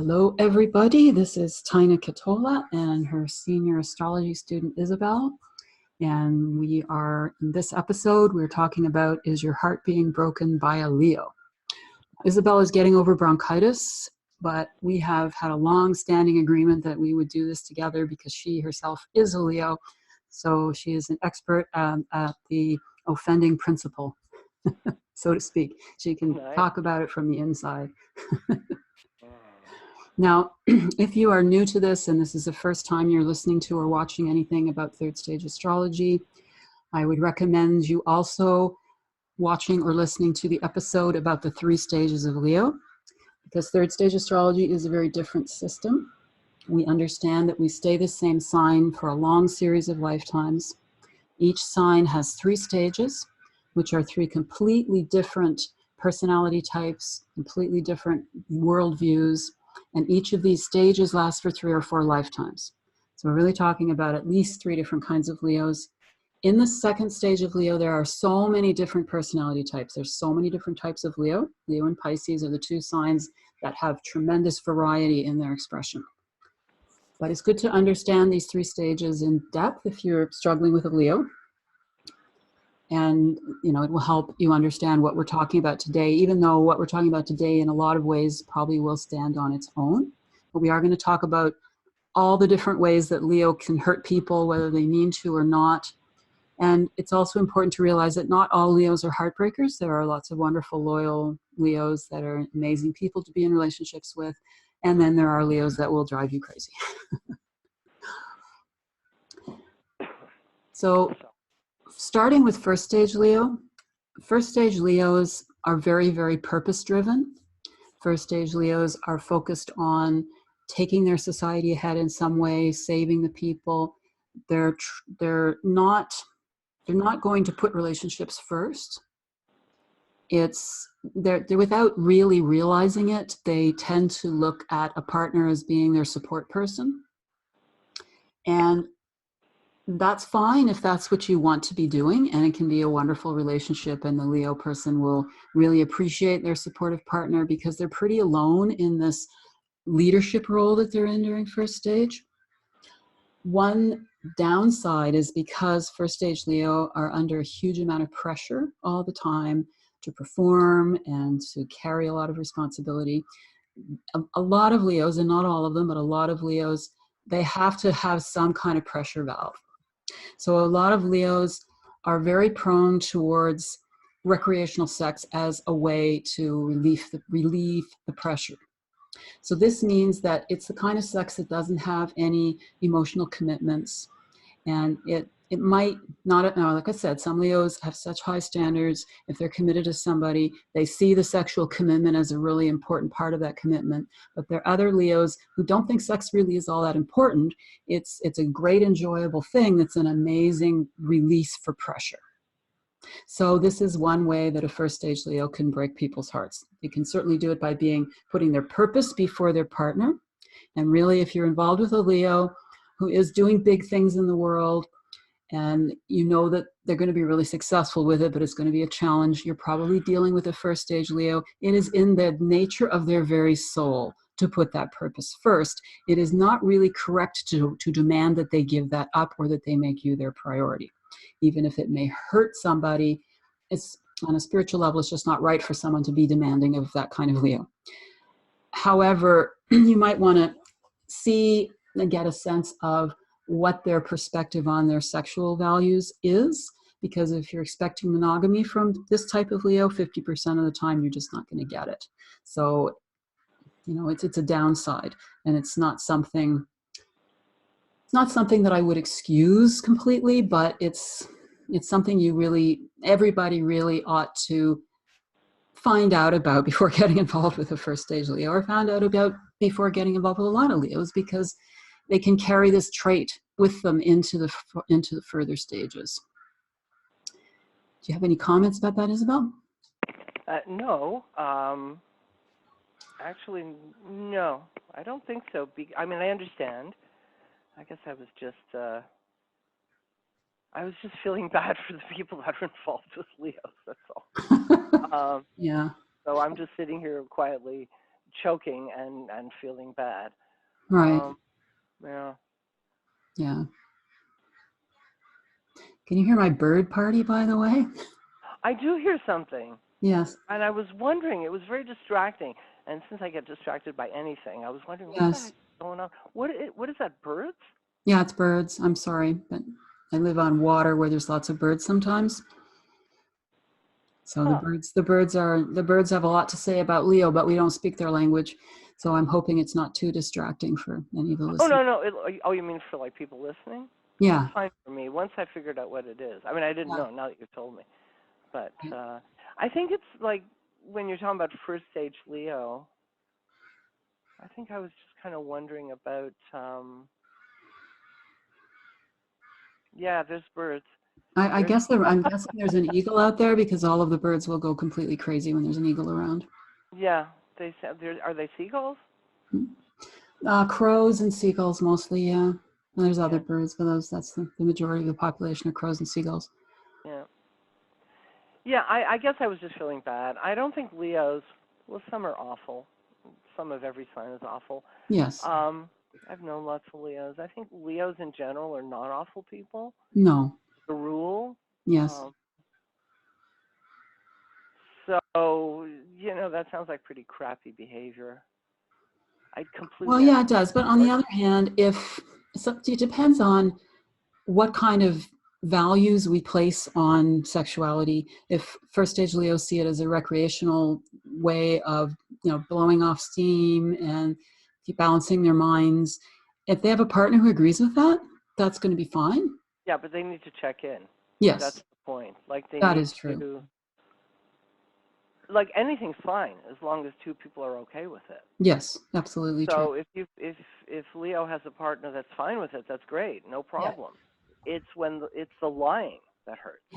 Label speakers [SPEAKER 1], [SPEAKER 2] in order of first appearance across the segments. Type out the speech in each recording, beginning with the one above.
[SPEAKER 1] Hello, everybody. This is Taina and her senior astrology student, Isobel. And we are, in this episode, we're talking about, is your heart being broken by a Leo? Isobel is getting over bronchitis, but we have had a long-standing agreement that we would do this together because she herself is a Leo. So she is an expert at the offending principle, so to speak. She can talk about it from the inside. Now, if you are new to this and this is the first time you're listening to or watching anything about third stage astrology, I would recommend you also watching or listening to the episode about the 3 stages of Leo, because third stage astrology is a very different system. We understand that we stay the same sign for a long series of lifetimes. Each sign has 3 stages, which are 3 completely different personality types, completely different worldviews, and each of these stages lasts for 3 or 4 lifetimes. So we're really talking about at least 3 different kinds of Leos. In the second stage of Leo, there are so many different personality types. There's so many different types of Leo. Leo and Pisces are the 2 signs that have tremendous variety in their expression. But it's good to understand these 3 stages in depth if you're struggling with a Leo. And, it will help you understand what we're talking about today, even though what we're talking about today in a lot of ways probably will stand on its own. But we are going to talk about all the different ways that Leo can hurt people, whether they mean to or not. And it's also important to realize that not all Leos are heartbreakers. There are lots of wonderful, loyal Leos that are amazing people to be in relationships with. And then there are Leos that will drive you crazy. So, starting with first stage Leo, first stage Leos are very, very purpose-driven. First stage Leos are focused on taking their society ahead in some way, saving the people. They're not going to put relationships first. They're without really realizing it, they tend to look at a partner as being their support person. And that's fine if that's what you want to be doing, and it can be a wonderful relationship, and the Leo person will really appreciate their supportive partner because they're pretty alone in this leadership role that they're in during first stage. One downside is because first stage Leo are under a huge amount of pressure all the time to perform and to carry a lot of responsibility. A lot of Leos, and not all of them, but a lot of Leos, they have to have some kind of pressure valve. So a lot of Leos are very prone towards recreational sex as a way to relieve the pressure. So this means that it's the kind of sex that doesn't have any emotional commitments. And it might not, like I said, some Leos have such high standards. If they're committed to somebody, they see the sexual commitment as a really important part of that commitment. But there are other Leos who don't think sex really is all that important. It's a great, enjoyable thing that's an amazing release for pressure. So this is one way that a first stage Leo can break people's hearts. They can certainly do it by putting their purpose before their partner. And really, if you're involved with a Leo who is doing big things in the world, and you know that they're going to be really successful with it, but it's going to be a challenge, you're probably dealing with a first stage Leo. It is in the nature of their very soul to put that purpose first. It is not really correct to demand that they give that up or that they make you their priority. Even if it may hurt somebody, it's on a spiritual level, it's just not right for someone to be demanding of that kind of Leo. However, you might want to see and get a sense of what their perspective on their sexual values is, because if you're expecting monogamy from this type of Leo, 50% of the time you're just not going to get it. So, it's a downside, and it's not something that I would excuse completely, but it's something everybody really ought to find out about before getting involved with a first stage Leo, or found out about before getting involved with a lot of Leos, because they can carry this trait with them into the further stages. Do you have any comments about that, Isobel?
[SPEAKER 2] No. Actually, no. I don't think so. I understand. I guess I was just feeling bad for the people that are involved with Leos, that's all.
[SPEAKER 1] Yeah.
[SPEAKER 2] So I'm just sitting here quietly choking and feeling bad.
[SPEAKER 1] Right.
[SPEAKER 2] Yeah.
[SPEAKER 1] Yeah. Can you hear my bird party, by the way?
[SPEAKER 2] I do hear something.
[SPEAKER 1] Yes.
[SPEAKER 2] And I was wondering, it was very distracting. And since I get distracted by anything, I was wondering what the heck
[SPEAKER 1] Yes.
[SPEAKER 2] is going on. What is that, birds?
[SPEAKER 1] Yeah, it's birds. I'm sorry, but I live on water where there's lots of birds sometimes. So
[SPEAKER 2] Huh.
[SPEAKER 1] the birds have a lot to say about Leo, but we don't speak their language. So I'm hoping it's not too distracting for any of the
[SPEAKER 2] Oh,
[SPEAKER 1] listeners.
[SPEAKER 2] no. Oh, you mean for like people listening?
[SPEAKER 1] Yeah.
[SPEAKER 2] That's fine for me. Once I figured out what it is. I mean, I didn't know. Now that you've told me. But I think it's like when you're talking about first stage Leo, I think I was just kind of wondering about, there's birds.
[SPEAKER 1] I'm guessing there's an eagle out there because all of the birds will go completely crazy when there's an eagle around.
[SPEAKER 2] Yeah, are they seagulls?
[SPEAKER 1] Crows and seagulls mostly, yeah. And there's other
[SPEAKER 2] Yeah.
[SPEAKER 1] birds, but that's the majority of the population of crows and seagulls.
[SPEAKER 2] Yeah. Yeah, I guess I was just feeling bad. I don't think Leos, well, some are awful. Some of every sign is awful.
[SPEAKER 1] Yes.
[SPEAKER 2] I've known lots of Leos. I think Leos in general are not awful people.
[SPEAKER 1] No.
[SPEAKER 2] The rule.
[SPEAKER 1] Yes.
[SPEAKER 2] So, that sounds like pretty crappy behavior. I completely.
[SPEAKER 1] Well, yeah, it does. But on the other hand, it depends on what kind of values we place on sexuality. If first stage Leos see it as a recreational way of, blowing off steam and keep balancing their minds, if they have a partner who agrees with that, that's going to be fine.
[SPEAKER 2] Yeah, but they need to check in.
[SPEAKER 1] Yes.
[SPEAKER 2] That's the point. Like
[SPEAKER 1] that is true.
[SPEAKER 2] Like anything's fine as long as two people are okay with it.
[SPEAKER 1] Yes, absolutely true.
[SPEAKER 2] So if Leo has a partner that's fine with it, that's great, no problem. Yeah. It's when it's the lying that hurts.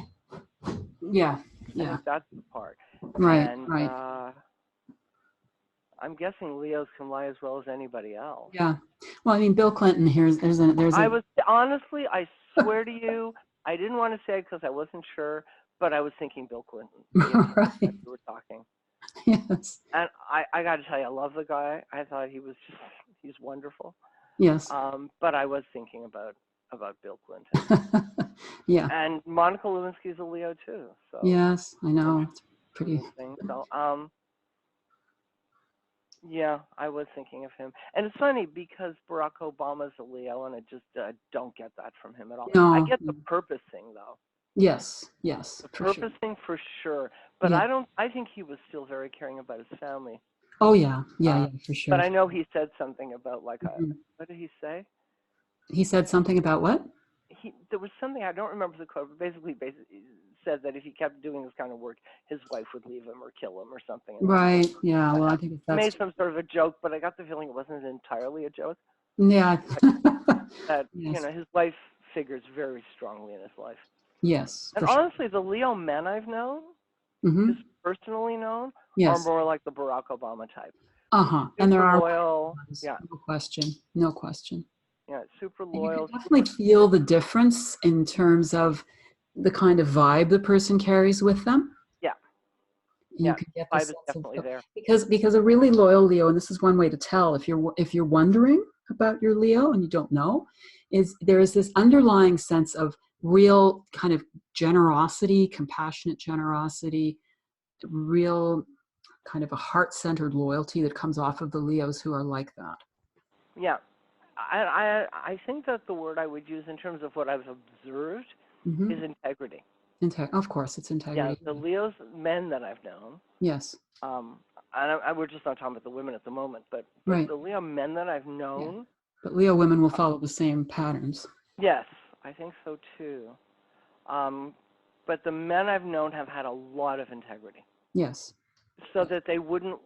[SPEAKER 1] Yeah.
[SPEAKER 2] I think that's the part.
[SPEAKER 1] Right.
[SPEAKER 2] And,
[SPEAKER 1] right.
[SPEAKER 2] I'm guessing Leos can lie as well as anybody else.
[SPEAKER 1] Yeah. Well, I mean, Bill Clinton.
[SPEAKER 2] I was honestly, I swear to you, I didn't want to say it because I wasn't sure, but I was thinking Bill Clinton.
[SPEAKER 1] Right.
[SPEAKER 2] As we were talking.
[SPEAKER 1] Yes.
[SPEAKER 2] And I got to tell you, I love the guy. I thought he's wonderful.
[SPEAKER 1] Yes.
[SPEAKER 2] But I was thinking about Bill Clinton.
[SPEAKER 1] Yeah.
[SPEAKER 2] And Monica Lewinsky's a Leo too. So
[SPEAKER 1] yes, I know. It's pretty.
[SPEAKER 2] So yeah, I was thinking of him. And it's funny because Barack Obama's a Leo, and I don't get that from him at all.
[SPEAKER 1] No.
[SPEAKER 2] I get the purpose thing though.
[SPEAKER 1] Yes.
[SPEAKER 2] The purpose thing for sure. But
[SPEAKER 1] yeah.
[SPEAKER 2] I think he was still very caring about his family.
[SPEAKER 1] Oh yeah. Yeah, for sure.
[SPEAKER 2] But I know he said something about what did he say?
[SPEAKER 1] He said something about what?
[SPEAKER 2] There was something, I don't remember the quote, but basically said that if he kept doing this kind of work, his wife would leave him or kill him or something.
[SPEAKER 1] Right. Yeah. Well, I think that's
[SPEAKER 2] made some sort of a joke, but I got the feeling it wasn't entirely a joke.
[SPEAKER 1] Yeah.
[SPEAKER 2] That his wife figures very strongly in his life.
[SPEAKER 1] Yes.
[SPEAKER 2] And honestly, the Leo men I've known, just personally known, are more like the Barack Obama type.
[SPEAKER 1] And there are
[SPEAKER 2] loyal. Yeah.
[SPEAKER 1] No question. No question.
[SPEAKER 2] Yeah, super loyal.
[SPEAKER 1] You can definitely feel the difference in terms of the kind of vibe the person carries with them.
[SPEAKER 2] Yeah.
[SPEAKER 1] You can get the
[SPEAKER 2] vibe is definitely there.
[SPEAKER 1] Because a really loyal Leo, and this is one way to tell if you're wondering about your Leo and you don't know, is there is this underlying sense of real kind of generosity, compassionate generosity, real kind of a heart-centered loyalty that comes off of the Leos who are like that.
[SPEAKER 2] Yeah. I think that the word I would use in terms of what I've observed is integrity.
[SPEAKER 1] Of course, it's integrity.
[SPEAKER 2] Yeah, the Leos men that I've known.
[SPEAKER 1] Yes.
[SPEAKER 2] And we're just not talking about the women at the moment, but
[SPEAKER 1] right.
[SPEAKER 2] The Leo men that I've known. Yeah.
[SPEAKER 1] But Leo women will follow the same patterns.
[SPEAKER 2] Yes, I think so too. But the men I've known have had a lot of integrity.
[SPEAKER 1] Yes.
[SPEAKER 2] So that they wouldn't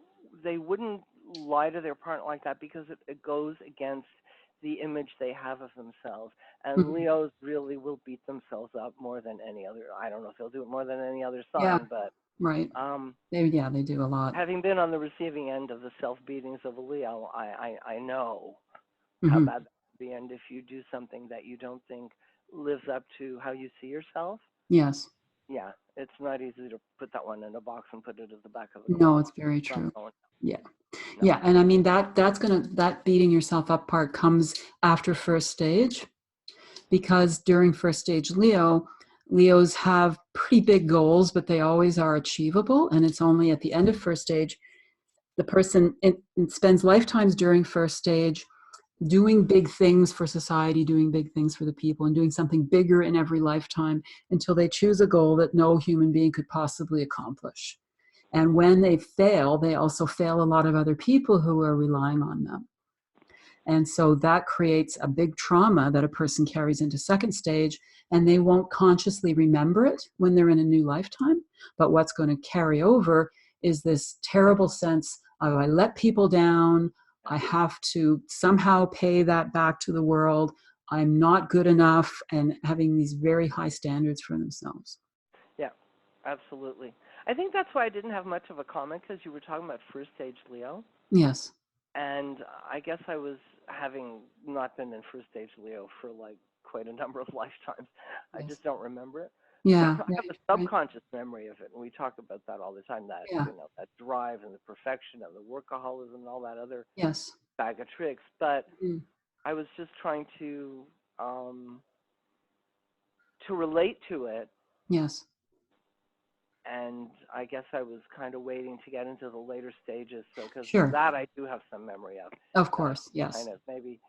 [SPEAKER 2] lie to their partner like that because it goes against the image they have of themselves. And Leos really will beat themselves up more than any other. I don't know if they'll do it more than any other sign, but
[SPEAKER 1] right. They do a lot.
[SPEAKER 2] Having been on the receiving end of the self-beatings of a Leo, I know how bad that can be. And if you do something that you don't think lives up to how you see yourself,
[SPEAKER 1] yes.
[SPEAKER 2] Yeah, it's not easy to put that one in a box and put it at the back of
[SPEAKER 1] the No, it's very true. Yeah.
[SPEAKER 2] No.
[SPEAKER 1] Yeah, and I mean that beating yourself up part comes after first stage, because during first stage Leos have pretty big goals, but they always are achievable, and it's only at the end of first stage the person it spends lifetimes during first stage doing big things for society, doing big things for the people, and doing something bigger in every lifetime until they choose a goal that no human being could possibly accomplish. And when they fail, they also fail a lot of other people who are relying on them. And so that creates a big trauma that a person carries into second stage, and they won't consciously remember it when they're in a new lifetime. But what's going to carry over is this terrible sense of, I let people down, I have to somehow pay that back to the world, I'm not good enough, and having these very high standards for themselves.
[SPEAKER 2] Yeah, absolutely. I think that's why I didn't have much of a comment, because you were talking about first stage Leo.
[SPEAKER 1] Yes.
[SPEAKER 2] And I guess I was having not been in first stage Leo for like quite a number of lifetimes. I
[SPEAKER 1] Yes.
[SPEAKER 2] just don't remember it.
[SPEAKER 1] Yeah.
[SPEAKER 2] I have
[SPEAKER 1] Right.
[SPEAKER 2] a
[SPEAKER 1] Right.
[SPEAKER 2] subconscious memory of it, and we talk about that all the time. That
[SPEAKER 1] Yeah.
[SPEAKER 2] that drive and the perfection and the workaholism and all that other
[SPEAKER 1] Yes.
[SPEAKER 2] bag of tricks. But
[SPEAKER 1] Mm.
[SPEAKER 2] I was just trying to relate to it,
[SPEAKER 1] Yes.
[SPEAKER 2] and I guess I was kind of waiting to get into the later stages. So because
[SPEAKER 1] Sure.
[SPEAKER 2] that I do have some memory of.
[SPEAKER 1] Of
[SPEAKER 2] That
[SPEAKER 1] course. Yes.
[SPEAKER 2] kind of maybe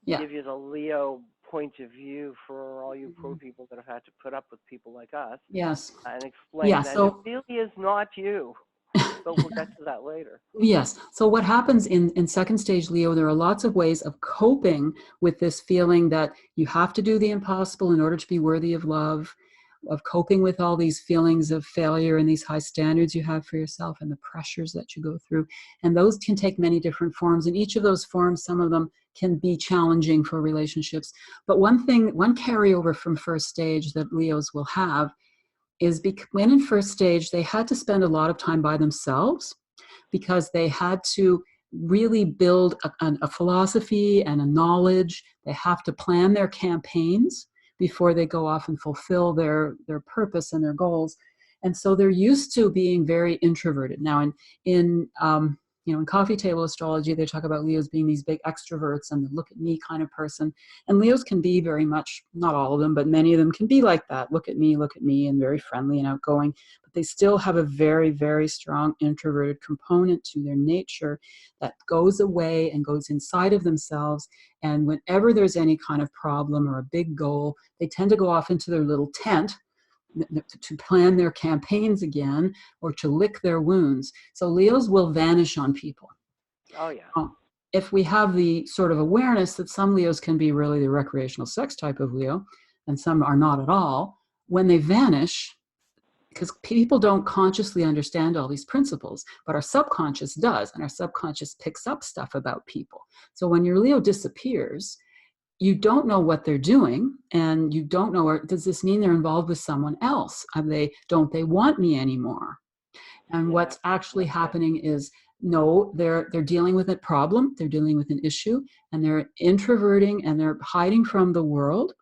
[SPEAKER 1] Yeah.
[SPEAKER 2] give you the Leo point of view for all you poor
[SPEAKER 1] Mhm.
[SPEAKER 2] people that have had to put up with people like us,
[SPEAKER 1] Yes.
[SPEAKER 2] and
[SPEAKER 1] Yeah.
[SPEAKER 2] explain that it
[SPEAKER 1] So
[SPEAKER 2] really is not you. But we'll get to that later.
[SPEAKER 1] yes. So what happens in second stage Leo, there are lots of ways of coping with this feeling that you have to do the impossible in order to be worthy of love, of coping with all these feelings of failure and these high standards you have for yourself and the pressures that you go through. And those can take many different forms. And each of those forms, some of them can be challenging for relationships. But one carryover from first stage that Leos will have is when in first stage, they had to spend a lot of time by themselves because they had to really build a philosophy and a knowledge. They have to plan their campaigns before they go off and fulfill their purpose and their goals. And so they're used to being very introverted. Now, in coffee table astrology, they talk about Leos being these big extroverts and the look at me kind of person. And Leos can be very much, not all of them, but many of them can be like that. Look at me, and very friendly and outgoing. But they still have a very, very strong introverted component to their nature that goes away and goes inside of themselves. And whenever there's any kind of problem or a big goal, they tend to go off into their little tent to plan their campaigns again or to lick their wounds. So Leos will vanish on people.
[SPEAKER 2] Oh yeah.
[SPEAKER 1] If we have the sort of awareness that some Leos can be really the recreational sex type of Leo and some are not at all, when they vanish, because people don't consciously understand all these principles, but our subconscious does, and our subconscious picks up stuff about people. So when your Leo disappears, you don't know what they're doing, and you don't know, or does this mean they're involved with someone else? Don't they want me anymore? And
[SPEAKER 2] Yeah.
[SPEAKER 1] what's actually
[SPEAKER 2] Okay.
[SPEAKER 1] happening is, no, they're dealing with a problem, they're dealing with an issue, and they're introverting and they're hiding from the world.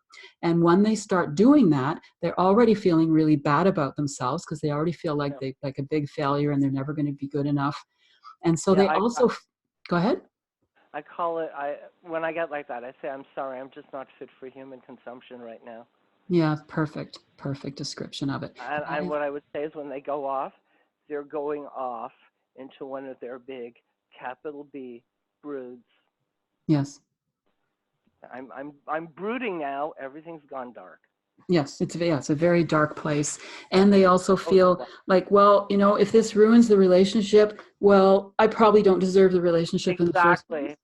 [SPEAKER 1] And when they start doing that, they're already feeling really bad about themselves because they already feel like
[SPEAKER 2] Yeah.
[SPEAKER 1] they like a big failure and they're never going to be good enough. And so
[SPEAKER 2] Yeah.
[SPEAKER 1] they also go ahead.
[SPEAKER 2] I call it. When I get like that, I say, I'm sorry. I'm just not fit for human consumption right now.
[SPEAKER 1] Yeah, perfect description of it.
[SPEAKER 2] And what I would say is when they go off, they're going off into one of their big capital B broods.
[SPEAKER 1] Yes.
[SPEAKER 2] I'm brooding now. Everything's gone dark.
[SPEAKER 1] Yes, it's a very dark place. And they also
[SPEAKER 2] Oh,
[SPEAKER 1] feel like, well, if this ruins the relationship, well, I probably don't deserve the relationship in the first place.
[SPEAKER 2] exactly.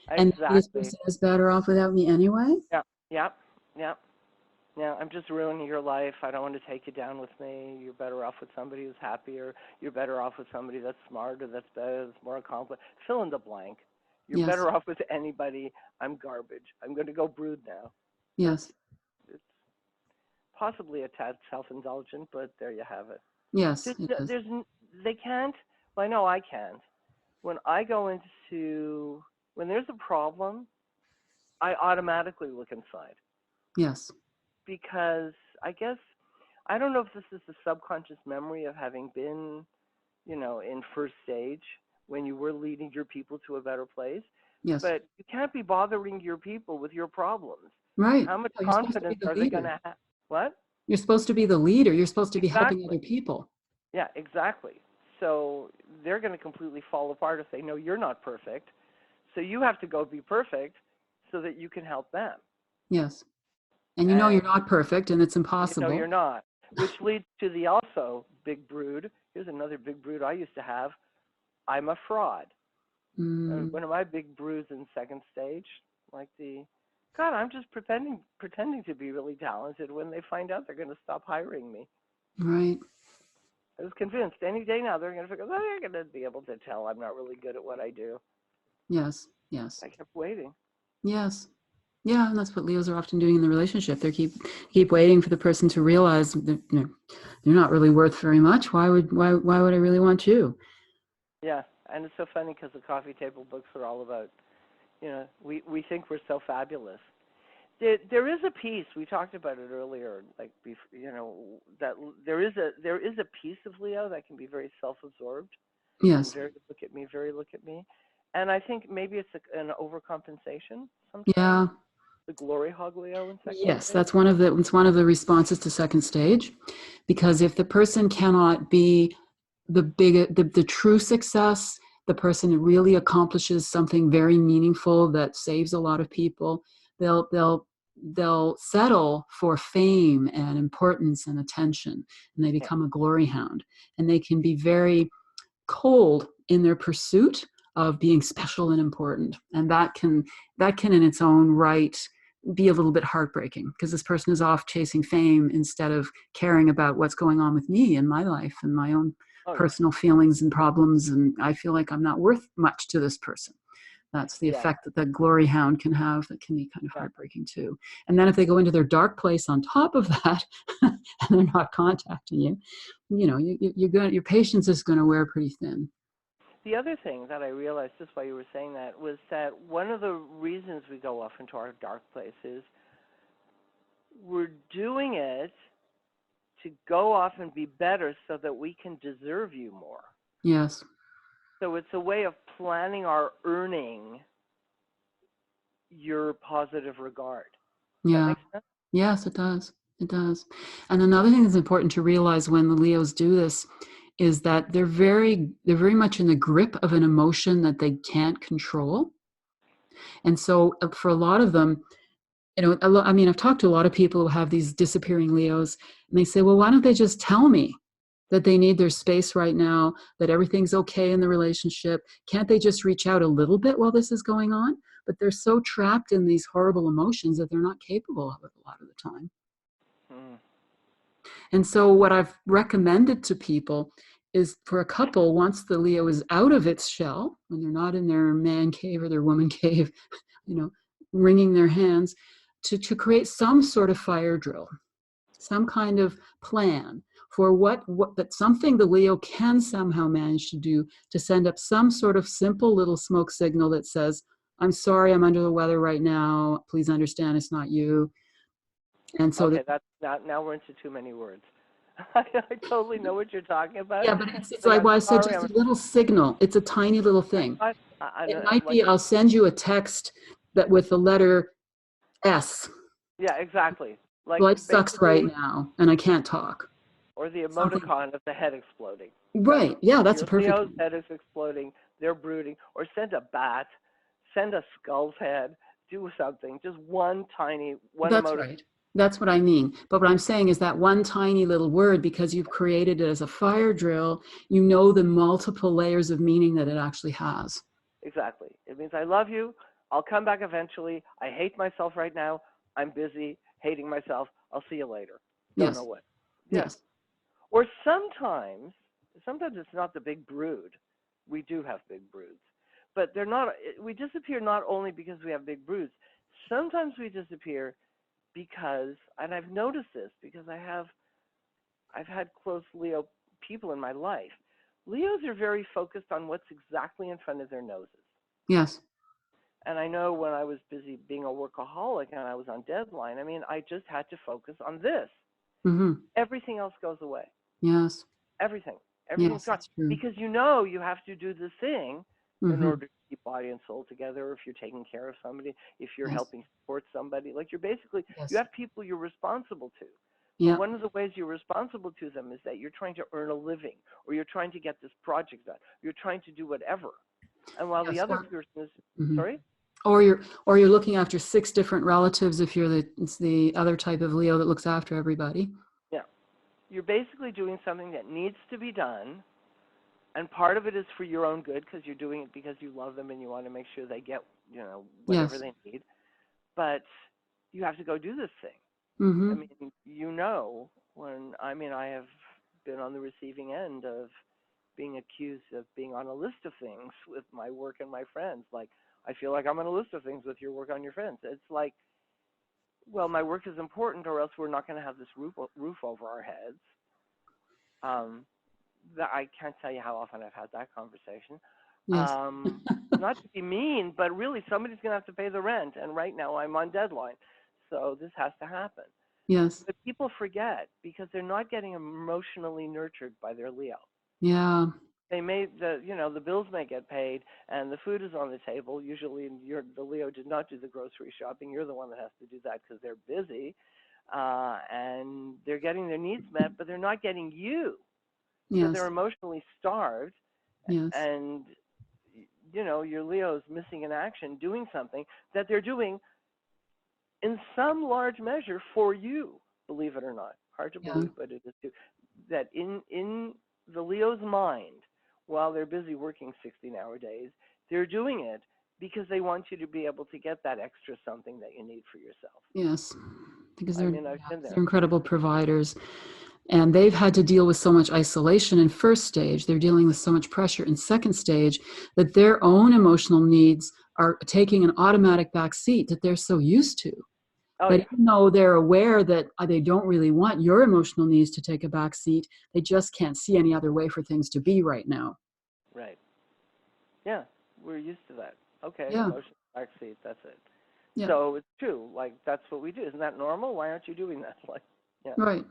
[SPEAKER 1] And maybe this
[SPEAKER 2] Exactly.
[SPEAKER 1] person is better off without me anyway.
[SPEAKER 2] Yeah. Yep. Yep. Yeah, I'm just ruining your life. I don't want to take you down with me. You're better off with somebody who's happier. You're better off with somebody that's smarter, that's better, that's more accomplished. Fill in the blank. You're
[SPEAKER 1] Yes,
[SPEAKER 2] better off with anybody. I'm garbage. I'm going to go brood now.
[SPEAKER 1] yes,
[SPEAKER 2] It's possibly a tad self-indulgent, but there you have it.
[SPEAKER 1] yes,
[SPEAKER 2] There's,
[SPEAKER 1] it is.
[SPEAKER 2] there's, they can't. Well, I know I can't. When I go into, when there's a problem, I automatically look inside
[SPEAKER 1] Yes,
[SPEAKER 2] because I guess I don't know if this is the subconscious memory of having been, in first stage when you were leading your people to a better place.
[SPEAKER 1] Yes.
[SPEAKER 2] But you can't be bothering your people with your problems.
[SPEAKER 1] Right.
[SPEAKER 2] How much
[SPEAKER 1] Oh, you're supposed to be
[SPEAKER 2] confidence
[SPEAKER 1] the
[SPEAKER 2] are they going
[SPEAKER 1] leader.
[SPEAKER 2] to have? What?
[SPEAKER 1] You're supposed to be the leader. You're supposed to be helping
[SPEAKER 2] Exactly.
[SPEAKER 1] other people.
[SPEAKER 2] Yeah, exactly. So they're going to completely fall apart if they know you're not perfect. So you have to go be perfect so that you can help them.
[SPEAKER 1] Yes. And you know
[SPEAKER 2] And
[SPEAKER 1] you're not perfect and it's
[SPEAKER 2] you know
[SPEAKER 1] impossible.
[SPEAKER 2] you're not, which leads to the also big brood. Here's another big brood I used to have. I'm a fraud.
[SPEAKER 1] Mm,
[SPEAKER 2] One of my big broods in second stage, like God, I'm just pretending to be really talented. When they find out, they're going to stop hiring me.
[SPEAKER 1] right.
[SPEAKER 2] I was convinced any day now they're going to figure they're going to be able to tell I'm not really good at what I do.
[SPEAKER 1] Yes. Yes.
[SPEAKER 2] I kept waiting.
[SPEAKER 1] Yes. Yeah, and that's what Leos are often doing in the relationship. They keep waiting for the person to realize that you're not really worth very much. Why would I really want you?
[SPEAKER 2] Yeah, and it's so funny because the coffee table books are all about, we think we're so fabulous. There is a piece we talked about it earlier, like that there is a piece of Leo that can be very self-absorbed and
[SPEAKER 1] Yes.
[SPEAKER 2] very look at me, and I think maybe it's an overcompensation sometimes.
[SPEAKER 1] Yeah.
[SPEAKER 2] The glory hog Leo in second
[SPEAKER 1] Yes,
[SPEAKER 2] stage.
[SPEAKER 1] that's one of the responses to second stage, because if the person cannot be the true success, the person who really accomplishes something very meaningful that saves a lot of people, they'll settle for fame and importance and attention, and they
[SPEAKER 2] Yeah,
[SPEAKER 1] become a glory hound, and they can be very cold in their pursuit of being special and important, and that can in its own right be a little bit heartbreaking, because this person is off chasing fame instead of caring about what's going on with me in my life and my own
[SPEAKER 2] oh yeah,
[SPEAKER 1] personal feelings and problems, and I feel like I'm not worth much to this person. That's the
[SPEAKER 2] yeah,
[SPEAKER 1] effect that the glory hound can have, that can be kind of
[SPEAKER 2] yeah.
[SPEAKER 1] heartbreaking too. And then if they go into their dark place on top of that and they're not contacting you, your patience is going to wear pretty thin.
[SPEAKER 2] The other thing that I realized just while you were saying that was that one of the reasons we go off into our dark place is we're doing it to go off and be better so that we can deserve you more.
[SPEAKER 1] Yes.
[SPEAKER 2] So it's a way of planning our earning your positive regard. Does that
[SPEAKER 1] Yeah.
[SPEAKER 2] make sense?
[SPEAKER 1] Yes, it does. It does. And another thing that's important to realize when the Leos do this is that they're very much in the grip of an emotion that they can't control. And so for a lot of them, I've talked to a lot of people who have these disappearing Leos, and they say, well, why don't they just tell me that they need their space right now, that everything's okay in the relationship? Can't they just reach out a little bit while this is going on? But they're so trapped in these horrible emotions that they're not capable of it a lot of the time.
[SPEAKER 2] Mm.
[SPEAKER 1] And so what I've recommended to people is, for a couple, once the Leo is out of its shell, when they're not in their man cave or their woman cave, wringing their hands, to create some sort of fire drill, some kind of plan for what that something the Leo can somehow manage to do, to send up some sort of simple little smoke signal that says, I'm sorry, I'm under the weather right now. Please understand it's not you. And so
[SPEAKER 2] Okay, that's now we're into too many words. I totally know what you're talking about.
[SPEAKER 1] yeah, but it's
[SPEAKER 2] Like,
[SPEAKER 1] like
[SPEAKER 2] I'm
[SPEAKER 1] what I said,
[SPEAKER 2] sorry,
[SPEAKER 1] just a little signal. It's a tiny little thing. It might
[SPEAKER 2] like,
[SPEAKER 1] be, I'll send you a text that with the letter S.
[SPEAKER 2] yeah, exactly. Like
[SPEAKER 1] Life sucks right
[SPEAKER 2] basically,
[SPEAKER 1] now and I can't talk.
[SPEAKER 2] or the
[SPEAKER 1] Something.
[SPEAKER 2] emoticon of the head exploding. That's
[SPEAKER 1] Right. Yeah, that's a
[SPEAKER 2] your
[SPEAKER 1] perfect
[SPEAKER 2] Leo's
[SPEAKER 1] one.
[SPEAKER 2] head is exploding. They're brooding, or send a bat, send a skull's head, do something. Just one
[SPEAKER 1] That's
[SPEAKER 2] emoticon.
[SPEAKER 1] right. That's what I mean. But what I'm saying is that one tiny little word, because you've created it as a fire drill, you know the multiple layers of meaning that it actually has.
[SPEAKER 2] Exactly. It means I love you. I'll come back eventually. I hate myself right now. I'm busy hating myself. I'll see you later. Don't know
[SPEAKER 1] Yes.
[SPEAKER 2] when. Yeah.
[SPEAKER 1] Yes.
[SPEAKER 2] Or sometimes it's not the big brood. We do have big broods, but they're not. We disappear not only because we have big broods. Sometimes we disappear because, and I've noticed this because I've had close Leo people in my life. Leos are very focused on what's exactly in front of their noses.
[SPEAKER 1] Yes.
[SPEAKER 2] And I know when I was busy being a workaholic and I was on deadline, I mean, I just had to focus on this.
[SPEAKER 1] Mm-hmm.
[SPEAKER 2] Everything else goes away.
[SPEAKER 1] Yes.
[SPEAKER 2] Everything. Everything's
[SPEAKER 1] Yes,
[SPEAKER 2] gone
[SPEAKER 1] that's true.
[SPEAKER 2] because you know you have to do this thing in
[SPEAKER 1] Mm-hmm.
[SPEAKER 2] order to keep body and soul together. If you're taking care of somebody, if you're
[SPEAKER 1] Yes.
[SPEAKER 2] helping support somebody, like you
[SPEAKER 1] Yes.
[SPEAKER 2] have people you're responsible to. But
[SPEAKER 1] Yeah.
[SPEAKER 2] one of the ways you're responsible to them is that you're trying to earn a living, or you're trying to get this project done, you're trying to do whatever. And while the
[SPEAKER 1] Yes.
[SPEAKER 2] other person is,
[SPEAKER 1] Mhm.
[SPEAKER 2] sorry?
[SPEAKER 1] Or you're looking after 6 different relatives if you're it's the other type of Leo that looks after everybody.
[SPEAKER 2] Yeah. You're basically doing something that needs to be done, and part of it is for your own good because you're doing it because you love them and you want to make sure they get, whatever
[SPEAKER 1] Yes.
[SPEAKER 2] they need. But you have to go do this thing. I
[SPEAKER 1] Mm-hmm.
[SPEAKER 2] mean, I have been on the receiving end of being accused of being on a list of things with my work and my friends. Like, I feel like I'm on a list of things with your work on your friends. It's like, well, my work is important, or else we're not going to have this roof over our heads. I can't tell you how often I've had that conversation.
[SPEAKER 1] Yes.
[SPEAKER 2] Not to be mean, but really somebody's going to have to pay the rent, and right now I'm on deadline, so this has to happen.
[SPEAKER 1] Yes.
[SPEAKER 2] But people forget because they're not getting emotionally nurtured by their Leo.
[SPEAKER 1] Yeah.
[SPEAKER 2] They may the bills may get paid and the food is on the table. Usually, the Leo did not do the grocery shopping. You're the one that has to do that because they're busy, and they're getting their needs met, but they're not getting you. So they're
[SPEAKER 1] Yes.
[SPEAKER 2] emotionally starved,
[SPEAKER 1] Yes.
[SPEAKER 2] and your Leo's missing in action, doing something that they're doing in some large measure for you. Believe it or not, hard to
[SPEAKER 1] Yeah.
[SPEAKER 2] believe, but it is true. That in the Leo's mind, while they're busy working 16-hour days, they're doing it because they want you to be able to get that extra something that you need for yourself.
[SPEAKER 1] Yes. Because
[SPEAKER 2] I mean, I've been
[SPEAKER 1] they're
[SPEAKER 2] there.
[SPEAKER 1] incredible providers. And they've had to deal with so much isolation in first stage. They're dealing with so much pressure in second stage that their own emotional needs are taking an automatic back seat that they're so used to.
[SPEAKER 2] Oh
[SPEAKER 1] That
[SPEAKER 2] yeah,
[SPEAKER 1] even though they're aware that they don't really want your emotional needs to take a back seat, they just can't see any other way for things to be right now.
[SPEAKER 2] right. Yeah, we're used to that. Okay,
[SPEAKER 1] Yeah.
[SPEAKER 2] emotional backseat. That's it.
[SPEAKER 1] Yeah.
[SPEAKER 2] So it's true. Like that's what we do. Isn't that normal? Why aren't you doing that? Like, yeah.
[SPEAKER 1] Right.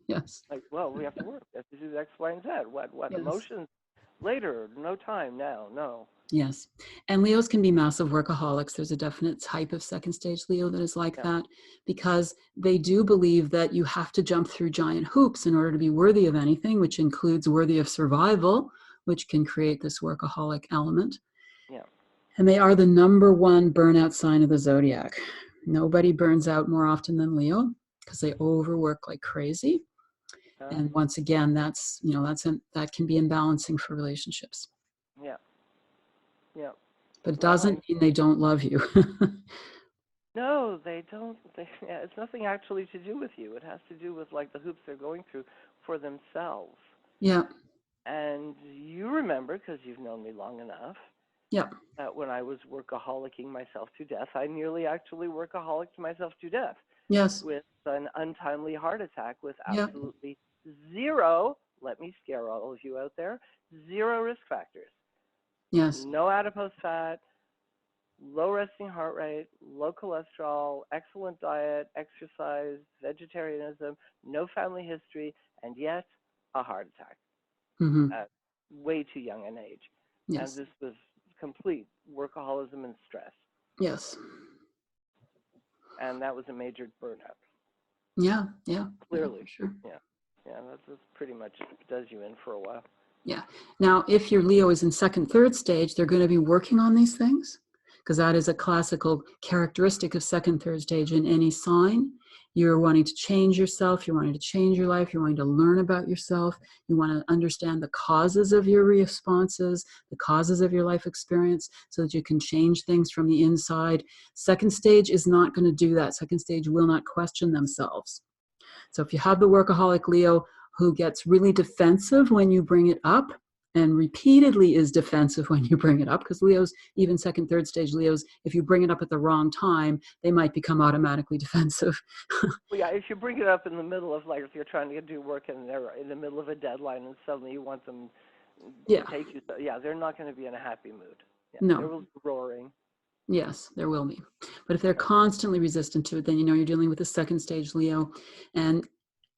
[SPEAKER 1] Yes.
[SPEAKER 2] Like, well, we have to work. We have to do X, Y, and Z. What
[SPEAKER 1] Yes.
[SPEAKER 2] emotions? Later. No time now. No.
[SPEAKER 1] Yes. And Leos can be massive workaholics. There's a definite type of second stage Leo that is like
[SPEAKER 2] Yeah.
[SPEAKER 1] that because they do believe that you have to jump through giant hoops in order to be worthy of anything, which includes worthy of survival, which can create this workaholic element.
[SPEAKER 2] Yeah.
[SPEAKER 1] And they are the number one burnout sign of the zodiac. Nobody burns out more often than Leo because they overwork like crazy. And once again, that can be imbalancing for relationships.
[SPEAKER 2] Yeah. Yeah.
[SPEAKER 1] But it
[SPEAKER 2] Well,
[SPEAKER 1] doesn't mean they don't love you.
[SPEAKER 2] no, they don't. Yeah, it's nothing actually to do with you. It has to do with like the hoops they're going through for themselves.
[SPEAKER 1] Yeah.
[SPEAKER 2] And you remember, because you've known me long enough,
[SPEAKER 1] Yeah.
[SPEAKER 2] that when I was workaholicing myself to death, I nearly actually workaholicked myself to death
[SPEAKER 1] Yes.
[SPEAKER 2] with an untimely heart attack with
[SPEAKER 1] Yeah.
[SPEAKER 2] absolutely zero, let me scare all of you out there, zero risk factors.
[SPEAKER 1] Yes.
[SPEAKER 2] No adipose fat, low resting heart rate, low cholesterol, excellent diet, exercise, vegetarianism, no family history, and yet a heart attack
[SPEAKER 1] Mm-hmm.
[SPEAKER 2] at way too young an age. And
[SPEAKER 1] Yes.
[SPEAKER 2] this was complete workaholism and stress.
[SPEAKER 1] Yes.
[SPEAKER 2] And that was a major burnout.
[SPEAKER 1] Yeah. Yeah. Yeah,
[SPEAKER 2] Clearly.
[SPEAKER 1] for sure.
[SPEAKER 2] Yeah. Yeah, that's pretty much does you in for a while.
[SPEAKER 1] Yeah. Now, if your Leo is in second, third stage, they're going to be working on these things because that is a classical characteristic of second, third stage in any sign. You're wanting to change yourself. You're wanting to change your life. You're wanting to learn about yourself. You want to understand the causes of your responses, the causes of your life experience so that you can change things from the inside. Second stage is not going to do that. Second stage will not question themselves. So if you have the workaholic Leo who gets really defensive when you bring it up and repeatedly is defensive when you bring it up, because Leos, even second, third stage Leos, if you bring it up at the wrong time, they might become automatically defensive.
[SPEAKER 2] Well, yeah, if you bring it up in the middle of, like, if you're trying to do work and they're in the middle of a deadline and suddenly you want them to
[SPEAKER 1] Yeah.
[SPEAKER 2] take you, yeah, they're not going to be in a happy mood. Yeah,
[SPEAKER 1] No.
[SPEAKER 2] there will be roaring.
[SPEAKER 1] Yes, there will be. But if they're constantly resistant to it, then you know you're dealing with a second stage Leo. And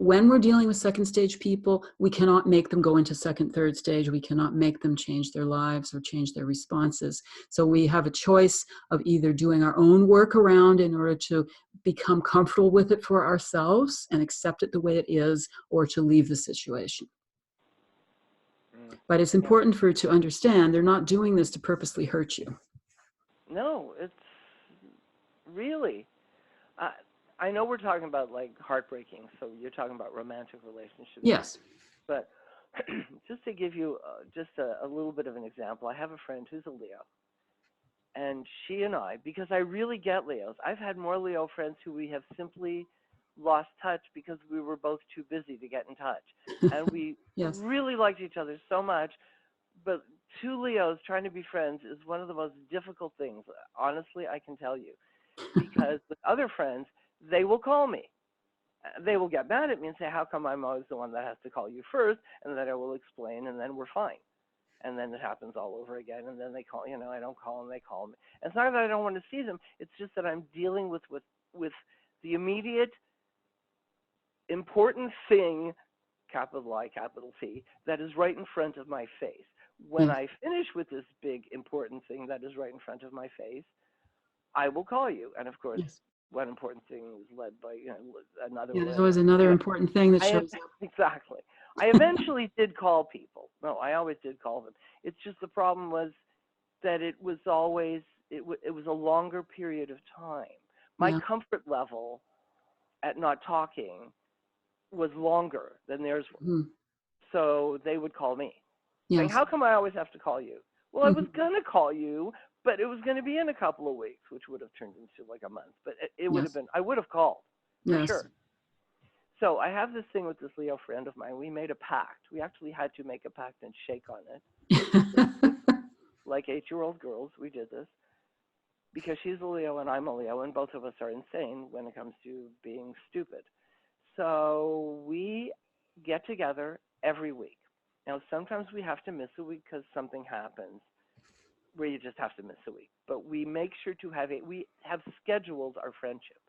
[SPEAKER 1] when we're dealing with second stage people, we cannot make them go into second, third stage. We cannot make them change their lives or change their responses. So we have a choice of either doing our own work around in order to become comfortable with it for ourselves and accept it the way it is, or to leave the situation. But it's important for you to understand they're not doing this to purposely hurt you.
[SPEAKER 2] No, it's really. I know we're talking about like heartbreaking, so you're talking about romantic relationships.
[SPEAKER 1] Yes.
[SPEAKER 2] But just to give you just a little bit of an example, I have a friend who's a Leo. And she and I, because I really get Leos, I've had more Leo friends who we have simply lost touch because we were both too busy to get in touch. And we
[SPEAKER 1] Yes.
[SPEAKER 2] really liked each other so much. But two Leos trying to be friends is one of the most difficult things, honestly, I can tell you. Because with other friends, they will call me. They will get mad at me and say, how come I'm always the one that has to call you first? And then I will explain, and then we're fine. And then it happens all over again. And then they call, I don't call them, they call me. And it's not that I don't want to see them. It's just that I'm dealing with the immediate important thing, capital I, capital T, that is right in front of my face. When I finish with this big important thing that is right in front of my face, I will call you. And of course, one important thing is led by another.
[SPEAKER 1] Yeah, there's always another important thing that shows up.
[SPEAKER 2] Exactly. I eventually did call people. No, I always did call them. It's just the problem was that it was always, it was a longer period of time. My comfort level at not talking was longer than theirs was. So they would call me. Saying, how come I always have to call you? Well, I was going to call you, but it was going to be in a couple of weeks, which would have turned into like a month. But it would have been, I would have called, for sure. So I have this thing with this Leo friend of mine. We made a pact. We actually had to make a pact and shake on it. Like 8-year-old girls, we did this. Because she's a Leo and I'm a Leo, and both of us are insane when it comes to being stupid. So we get together every week. Now, sometimes we have to miss a week because something happens where you just have to miss a week. But we make sure to have we have scheduled our friendship.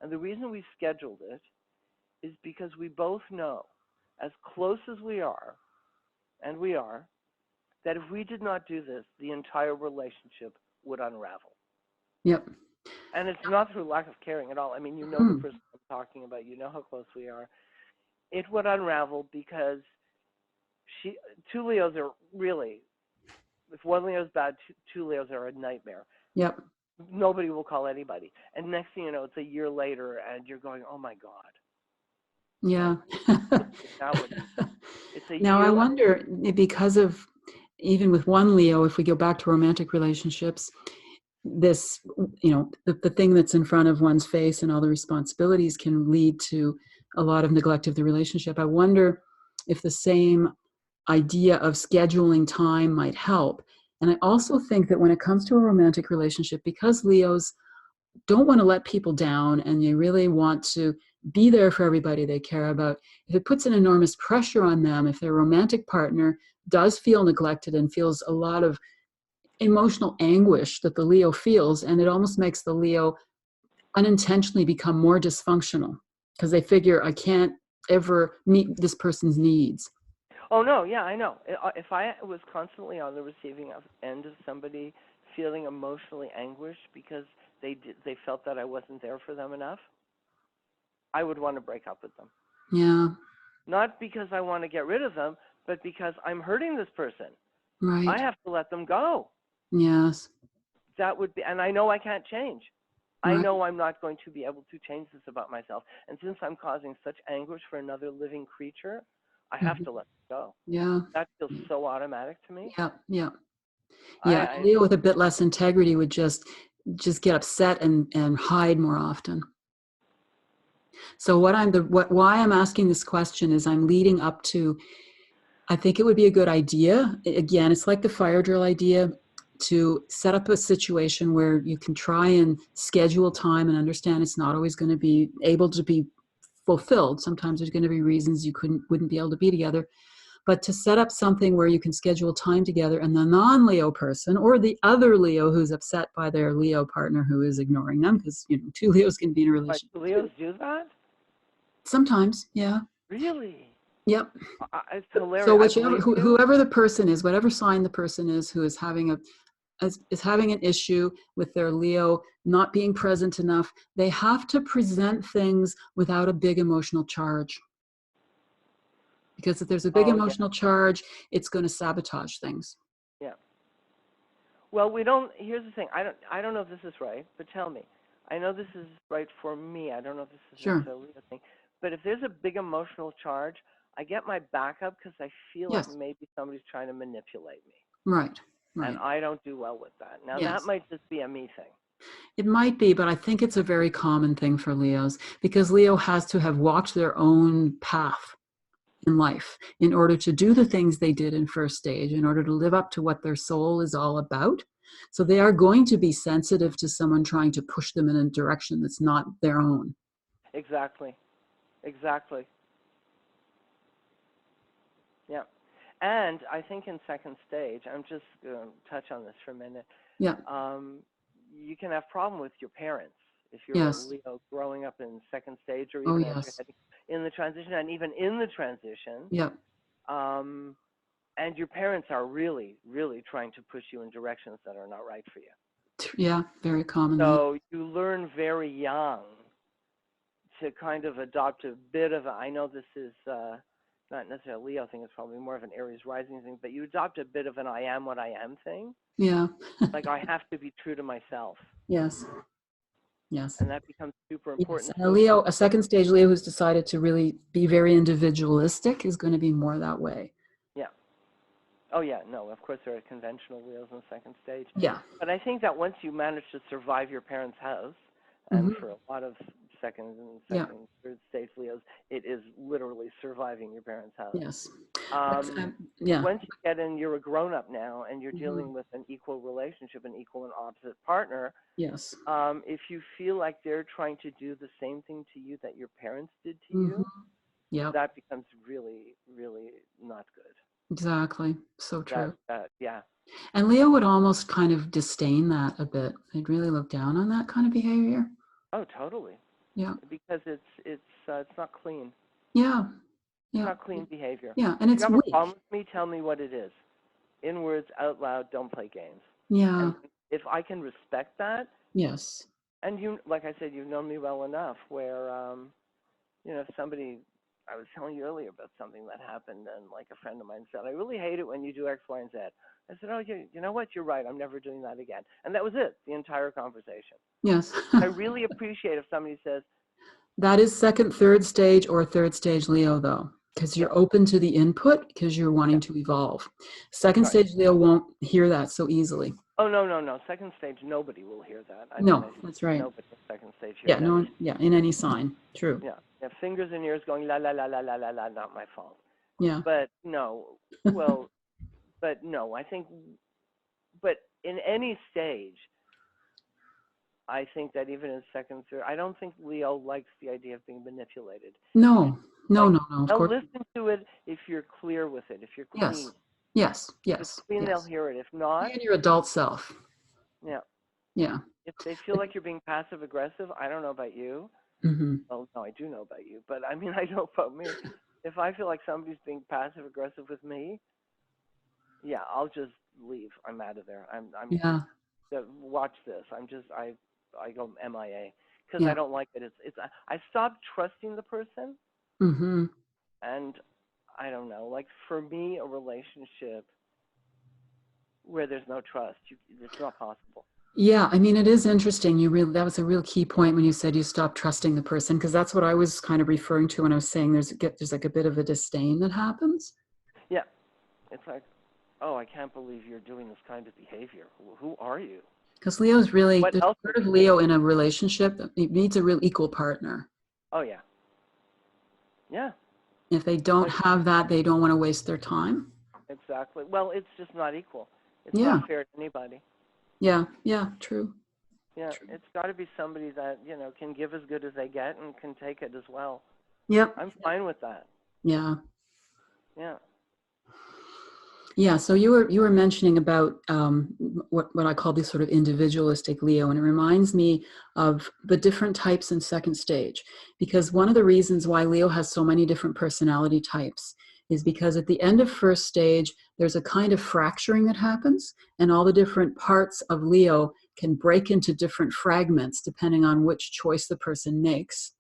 [SPEAKER 2] And the reason we scheduled it is because we both know, as close as we are, and we are, that if we did not do this, the entire relationship would unravel.
[SPEAKER 1] Yep.
[SPEAKER 2] And it's not through lack of caring at all. I mean, you know the person I'm talking about. You know how close we are. It would unravel because two Leos are really, if one Leo is bad, two Leos are a nightmare.
[SPEAKER 1] Yep.
[SPEAKER 2] Nobody will call anybody. And next thing you know, it's a year later, and you're going, oh, my God.
[SPEAKER 1] Yeah.
[SPEAKER 2] Now
[SPEAKER 1] I wonder, because of, even with one Leo, if we go back to romantic relationships, this, the thing that's in front of one's face and all the responsibilities can lead to a lot of neglect of the relationship. I wonder if the same idea of scheduling time might help. And I also think that when it comes to a romantic relationship, because Leos don't want to let people down and they really want to be there for everybody they care about, if it puts an enormous pressure on them, if their romantic partner does feel neglected and feels a lot of emotional anguish that the Leo feels, and it almost makes the Leo unintentionally become more dysfunctional because they figure, I can't ever meet this person's needs.
[SPEAKER 2] Oh, no, yeah, I know. If I was constantly on the receiving end of somebody feeling emotionally anguished because they felt that I wasn't there for them enough, I would want to break up with them.
[SPEAKER 1] Yeah.
[SPEAKER 2] Not because I want to get rid of them, but because I'm hurting this person.
[SPEAKER 1] Right.
[SPEAKER 2] I have to let them go.
[SPEAKER 1] Yes.
[SPEAKER 2] That would be, and I know I can't change.
[SPEAKER 1] Right.
[SPEAKER 2] I know I'm not going to be able to change this about myself. And since I'm causing such anguish for another living creature, I have to let it go.
[SPEAKER 1] Yeah.
[SPEAKER 2] That feels so automatic to me.
[SPEAKER 1] Yeah. Yeah. Yeah. Leo with a bit less integrity would just get upset and hide more often. So why I'm asking this question is I'm leading up to, I think it would be a good idea. Again, it's like the fire drill idea, to set up a situation where you can try and schedule time and understand it's not always going to be able to be fulfilled. Sometimes there's going to be reasons you wouldn't be able to be together. But to set up something where you can schedule time together, and the non-Leo person or the other Leo who's upset by their Leo partner who is ignoring them, because two Leos can be in a relationship.
[SPEAKER 2] But Leos do that?
[SPEAKER 1] Sometimes, yeah.
[SPEAKER 2] Really?
[SPEAKER 1] Yep.
[SPEAKER 2] It's hilarious.
[SPEAKER 1] So
[SPEAKER 2] I
[SPEAKER 1] whichever,
[SPEAKER 2] believe you.
[SPEAKER 1] whoever the person is, whatever sign the person is who is having is having an issue with their Leo not being present enough, they have to present things without a big emotional charge. Because if there's a big
[SPEAKER 2] Oh, yeah.
[SPEAKER 1] emotional charge, it's going to sabotage things.
[SPEAKER 2] Yeah. Well, we don't. Here's the thing. I don't know if this is right, but tell me. I know this is right for me. I don't know if this is
[SPEAKER 1] Sure.
[SPEAKER 2] necessarily a thing. But if there's a big emotional charge, I get my back up because I feel like
[SPEAKER 1] Yes.
[SPEAKER 2] maybe somebody's trying to manipulate me,
[SPEAKER 1] Right.
[SPEAKER 2] and
[SPEAKER 1] Right.
[SPEAKER 2] I don't do well with that. Now that
[SPEAKER 1] Yes.
[SPEAKER 2] might just be a me thing.
[SPEAKER 1] It might be, but I think it's a very common thing for Leos because Leo has to have walked their own path in life in order to do the things they did in first stage, in order to live up to what their soul is all about. So they are going to be sensitive to someone trying to push them in a direction that's not their own.
[SPEAKER 2] Exactly. Exactly. Yeah. And I think in second stage, I'm just going to touch on this for a minute.
[SPEAKER 1] Yeah.
[SPEAKER 2] You can have problem with your parents if you're a
[SPEAKER 1] Yes.
[SPEAKER 2] Leo growing up in second stage, or
[SPEAKER 1] Oh,
[SPEAKER 2] even as you're
[SPEAKER 1] yes.
[SPEAKER 2] heading in the transition, and even in the transition.
[SPEAKER 1] Yeah.
[SPEAKER 2] And your parents are really, really trying to push you in directions that are not right for you.
[SPEAKER 1] Yeah. Very commonly.
[SPEAKER 2] So you learn very young to kind of adopt a bit of I know this is not necessarily a Leo thing, it's probably more of an Aries rising thing, but you adopt a bit of an I am what I am thing.
[SPEAKER 1] Yeah.
[SPEAKER 2] Like I have to be true to myself.
[SPEAKER 1] Yes. Yes.
[SPEAKER 2] And that becomes super
[SPEAKER 1] Yes.
[SPEAKER 2] important.
[SPEAKER 1] And a
[SPEAKER 2] So if
[SPEAKER 1] Leo,
[SPEAKER 2] you
[SPEAKER 1] a second stage Leo who's decided to really be very individualistic is going to be more that way.
[SPEAKER 2] yeah. Oh yeah, no, of course there are conventional Leos in second stage.
[SPEAKER 1] Yeah.
[SPEAKER 2] But I think that once you manage to survive your parents' house, and for a lot of
[SPEAKER 1] Yeah.
[SPEAKER 2] third stage Leos, it is literally surviving your parents' house.
[SPEAKER 1] Yes. Yeah.
[SPEAKER 2] Once you get in, you're a grown up now, and you're
[SPEAKER 1] Mm-hmm.
[SPEAKER 2] dealing with an equal relationship, an equal and opposite partner.
[SPEAKER 1] Yes.
[SPEAKER 2] If you feel like they're trying to do the same thing to you that your parents did to
[SPEAKER 1] Mm-hmm.
[SPEAKER 2] you,
[SPEAKER 1] Yeah.
[SPEAKER 2] that becomes really, really not good.
[SPEAKER 1] Exactly. So true.
[SPEAKER 2] Yeah.
[SPEAKER 1] And Leo would almost kind of disdain that a bit. They'd really look down on that kind of behavior.
[SPEAKER 2] Oh, totally.
[SPEAKER 1] Yeah.
[SPEAKER 2] Because it's not clean.
[SPEAKER 1] Yeah.
[SPEAKER 2] It's
[SPEAKER 1] Yeah.
[SPEAKER 2] not clean behavior.
[SPEAKER 1] Yeah. And
[SPEAKER 2] If you
[SPEAKER 1] it's
[SPEAKER 2] have a
[SPEAKER 1] weak.
[SPEAKER 2] problem with me, tell me what it is. In words, out loud, don't play games.
[SPEAKER 1] Yeah.
[SPEAKER 2] And if I can respect that,
[SPEAKER 1] Yes.
[SPEAKER 2] and you, like I said, you've known me well enough where, if somebody, I was telling you earlier about something that happened, and like a friend of mine said, I really hate it when you do X, Y, and Z. I said, oh, you know what? You're right. I'm never doing that again. And that was it, the entire conversation.
[SPEAKER 1] Yes.
[SPEAKER 2] I really appreciate if somebody says,
[SPEAKER 1] That is second, third stage or third stage Leo, though, because
[SPEAKER 2] yeah,
[SPEAKER 1] you're open to the input because you're wanting to evolve. Second
[SPEAKER 2] right.
[SPEAKER 1] stage Leo won't hear that so easily.
[SPEAKER 2] Oh, no. Second stage, nobody will hear that. I mean,
[SPEAKER 1] No, that's right.
[SPEAKER 2] nobody in second stage hears
[SPEAKER 1] Yeah, no,
[SPEAKER 2] anything.
[SPEAKER 1] yeah, in any sign. True.
[SPEAKER 2] Yeah. Yeah, fingers and ears going la la la la la la la, not my fault.
[SPEAKER 1] Yeah.
[SPEAKER 2] But no, well, but no, I think, but in any stage, I think that even in second, third, I don't think Leo likes the idea of being manipulated.
[SPEAKER 1] No,
[SPEAKER 2] Like,
[SPEAKER 1] of
[SPEAKER 2] they'll
[SPEAKER 1] course.
[SPEAKER 2] listen to it if you're clear with it, if you're clean.
[SPEAKER 1] Yes.
[SPEAKER 2] If it's clean, they'll hear it. If not,
[SPEAKER 1] Be in your adult self.
[SPEAKER 2] yeah.
[SPEAKER 1] Yeah.
[SPEAKER 2] If they feel like you're being passive aggressive, I don't know about you.
[SPEAKER 1] Mm-hmm.
[SPEAKER 2] Well, no, I do know about you, but I mean, I know about me. If I feel like somebody's being passive aggressive with me, yeah, I'll just leave. I'm out of there.
[SPEAKER 1] Yeah.
[SPEAKER 2] Watch this. I go MIA because I
[SPEAKER 1] Yeah.
[SPEAKER 2] don't like it. I stopped trusting the person,
[SPEAKER 1] Mm-hmm.
[SPEAKER 2] and I don't know. Like for me, a relationship where there's no trust, it's not possible.
[SPEAKER 1] Yeah, I mean, it is interesting. That was a real key point when you said you stopped trusting the person, because that's what I was kind of referring to when I was saying there's like a bit of a disdain that happens.
[SPEAKER 2] Yeah, it's like, oh, I can't believe you're doing this kind of behavior. Who are you?
[SPEAKER 1] Because Leo's really,
[SPEAKER 2] What
[SPEAKER 1] there's
[SPEAKER 2] else
[SPEAKER 1] part
[SPEAKER 2] are
[SPEAKER 1] of
[SPEAKER 2] you
[SPEAKER 1] Leo
[SPEAKER 2] doing?
[SPEAKER 1] in a relationship, it needs a real equal partner.
[SPEAKER 2] Oh yeah. Yeah.
[SPEAKER 1] If they don't
[SPEAKER 2] Like,
[SPEAKER 1] have that, they don't want to waste their time.
[SPEAKER 2] exactly. Well, it's just not equal. It's
[SPEAKER 1] Yeah.
[SPEAKER 2] not fair to anybody.
[SPEAKER 1] Yeah. Yeah. True.
[SPEAKER 2] Yeah,
[SPEAKER 1] True.
[SPEAKER 2] it's got to be somebody that, can give as good as they get and can take it as well.
[SPEAKER 1] Yep.
[SPEAKER 2] I'm fine with that.
[SPEAKER 1] Yeah.
[SPEAKER 2] Yeah.
[SPEAKER 1] Yeah, so you were mentioning about what I call the sort of individualistic Leo, and it reminds me of the different types in second stage, because one of the reasons why Leo has so many different personality types is because at the end of first stage, there's a kind of fracturing that happens, and all the different parts of Leo can break into different fragments depending on which choice the person makes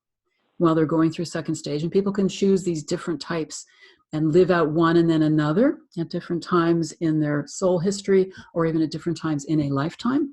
[SPEAKER 1] while they're going through second stage. And people can choose these different types and live out one and then another at different times in their soul history, or even at different times in a lifetime.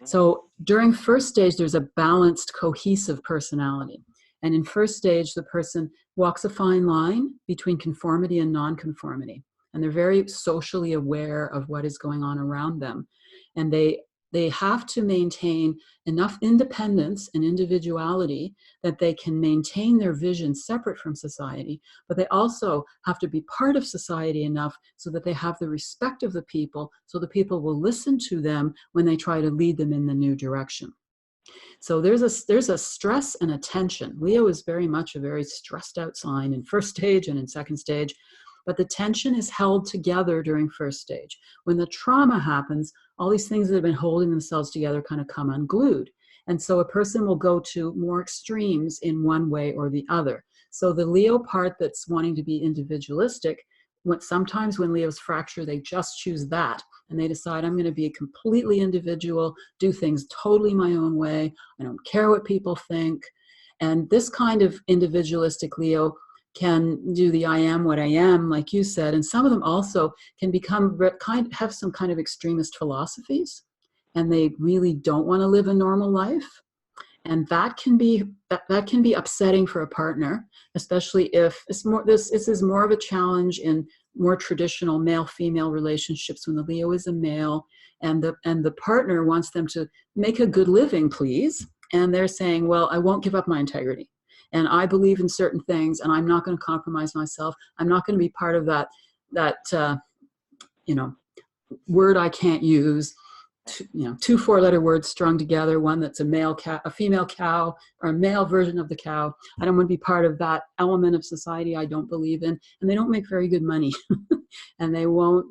[SPEAKER 1] So during first stage, there's a balanced, cohesive personality. And in first stage, the person walks a fine line between conformity and nonconformity. And they're very socially aware of what is going on around them. And they have to maintain enough independence and individuality that they can maintain their vision separate from society, but they also have to be part of society enough so that they have the respect of the people, so the people will listen to them when they try to lead them in the new direction. So there's a stress and a tension. Leo is very much a very stressed out sign in first stage and in second stage, but the tension is held together during first stage. When the trauma happens, all these things that have been holding themselves together kind of come unglued. And so a person will go to more extremes in one way or the other. So the Leo part that's wanting to be individualistic, sometimes when Leos fracture, they just choose that. And they decide, I'm going to be a completely individual, do things totally my own way. I don't care what people think. And this kind of individualistic Leo can do the I am what I am, like you said. And some of them also can have some kind of extremist philosophies, and they really don't want to live a normal life. And that can be upsetting for a partner, especially if this is more of a challenge in more traditional male-female relationships when the Leo is a male and the partner wants them to make a good living, please. And they're saying, well, I won't give up my integrity. And I believe in certain things, and I'm not going to compromise myself. I'm not going to be part of that word I can't use. Two four-letter words strung together, one that's a female cow, or a male version of the cow. I don't want to be part of that element of society I don't believe in, and they don't make very good money. And they won't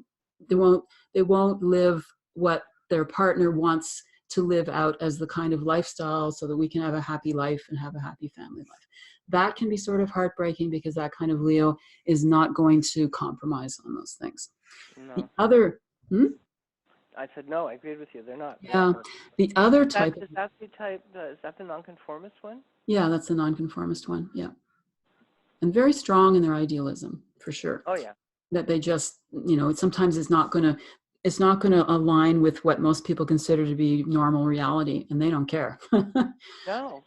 [SPEAKER 1] live what their partner wants to live out as the kind of lifestyle so that we can have a happy life and have a happy family life. That can be sort of heartbreaking because that kind of Leo is not going to compromise on those things.
[SPEAKER 2] No.
[SPEAKER 1] The other...
[SPEAKER 2] I said no. I agreed with you. They're not.
[SPEAKER 1] Yeah. The other type...
[SPEAKER 2] Is that the type? Is that the nonconformist one?
[SPEAKER 1] Yeah, that's the nonconformist one. Yeah. And very strong in their idealism, for sure.
[SPEAKER 2] Oh, yeah.
[SPEAKER 1] That they just, sometimes it's not going to align with what most people consider to be normal reality, and they don't care.
[SPEAKER 2] No.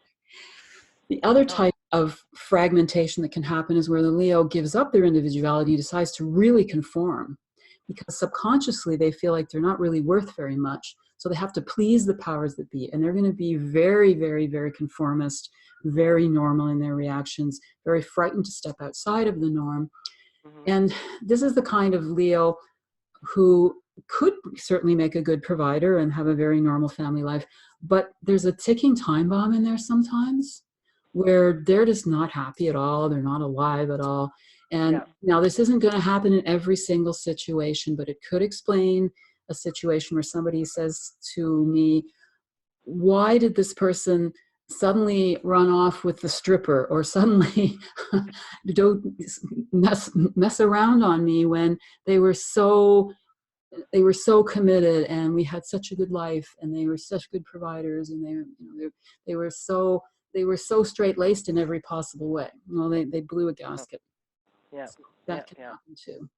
[SPEAKER 1] The other type of fragmentation that can happen is where the Leo gives up their individuality, decides to really conform, because subconsciously they feel like they're not really worth very much. So they have to please the powers that be. And they're going to be very, very, very conformist, very normal in their reactions, very frightened to step outside of the norm. Mm-hmm. And this is the kind of Leo who could certainly make a good provider and have a very normal family life. But there's a ticking time bomb in there sometimes where they're just not happy at all. They're not alive at all. And now this isn't going to happen in every single situation, but it could explain a situation where somebody says to me, why did this person suddenly run off with the stripper, or suddenly don't mess around on me when they were so committed and we had such a good life and they were such good providers and they were so straight-laced in every possible way. Well, they blew a gasket.
[SPEAKER 2] Yeah.
[SPEAKER 1] So that can happen too.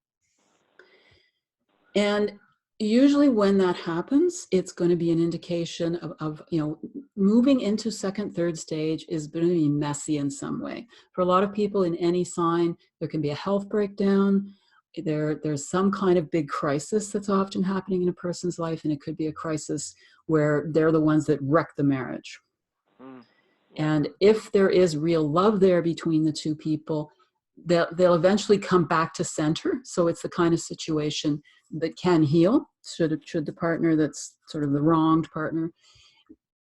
[SPEAKER 1] And usually when that happens, it's going to be an indication of moving into second, third stage is going to be messy in some way. For a lot of people in any sign, there can be a health breakdown. There's some kind of big crisis that's often happening in a person's life, and it could be a crisis where they're the ones that wreck the marriage. And if there is real love there between the two people, they'll eventually come back to center. So it's the kind of situation that can heal should the partner that's sort of the wronged partner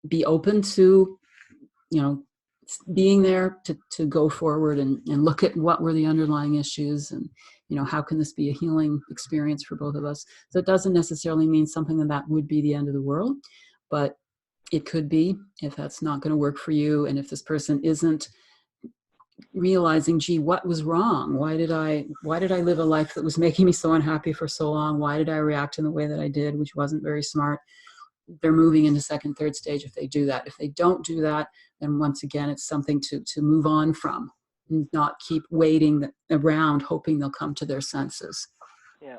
[SPEAKER 1] be open to, being there to go forward and look at what were the underlying issues, and how can this be a healing experience for both of us. So it doesn't necessarily mean something that would be the end of the world, but it could be, if that's not going to work for you, and if this person isn't realizing, gee, what was wrong? Why did I live a life that was making me so unhappy for so long? Why did I react in the way that I did, which wasn't very smart? They're moving into second, third stage if they do that. If they don't do that, then once again, it's something to move on from, and not keep waiting around hoping they'll come to their senses.
[SPEAKER 2] Yeah.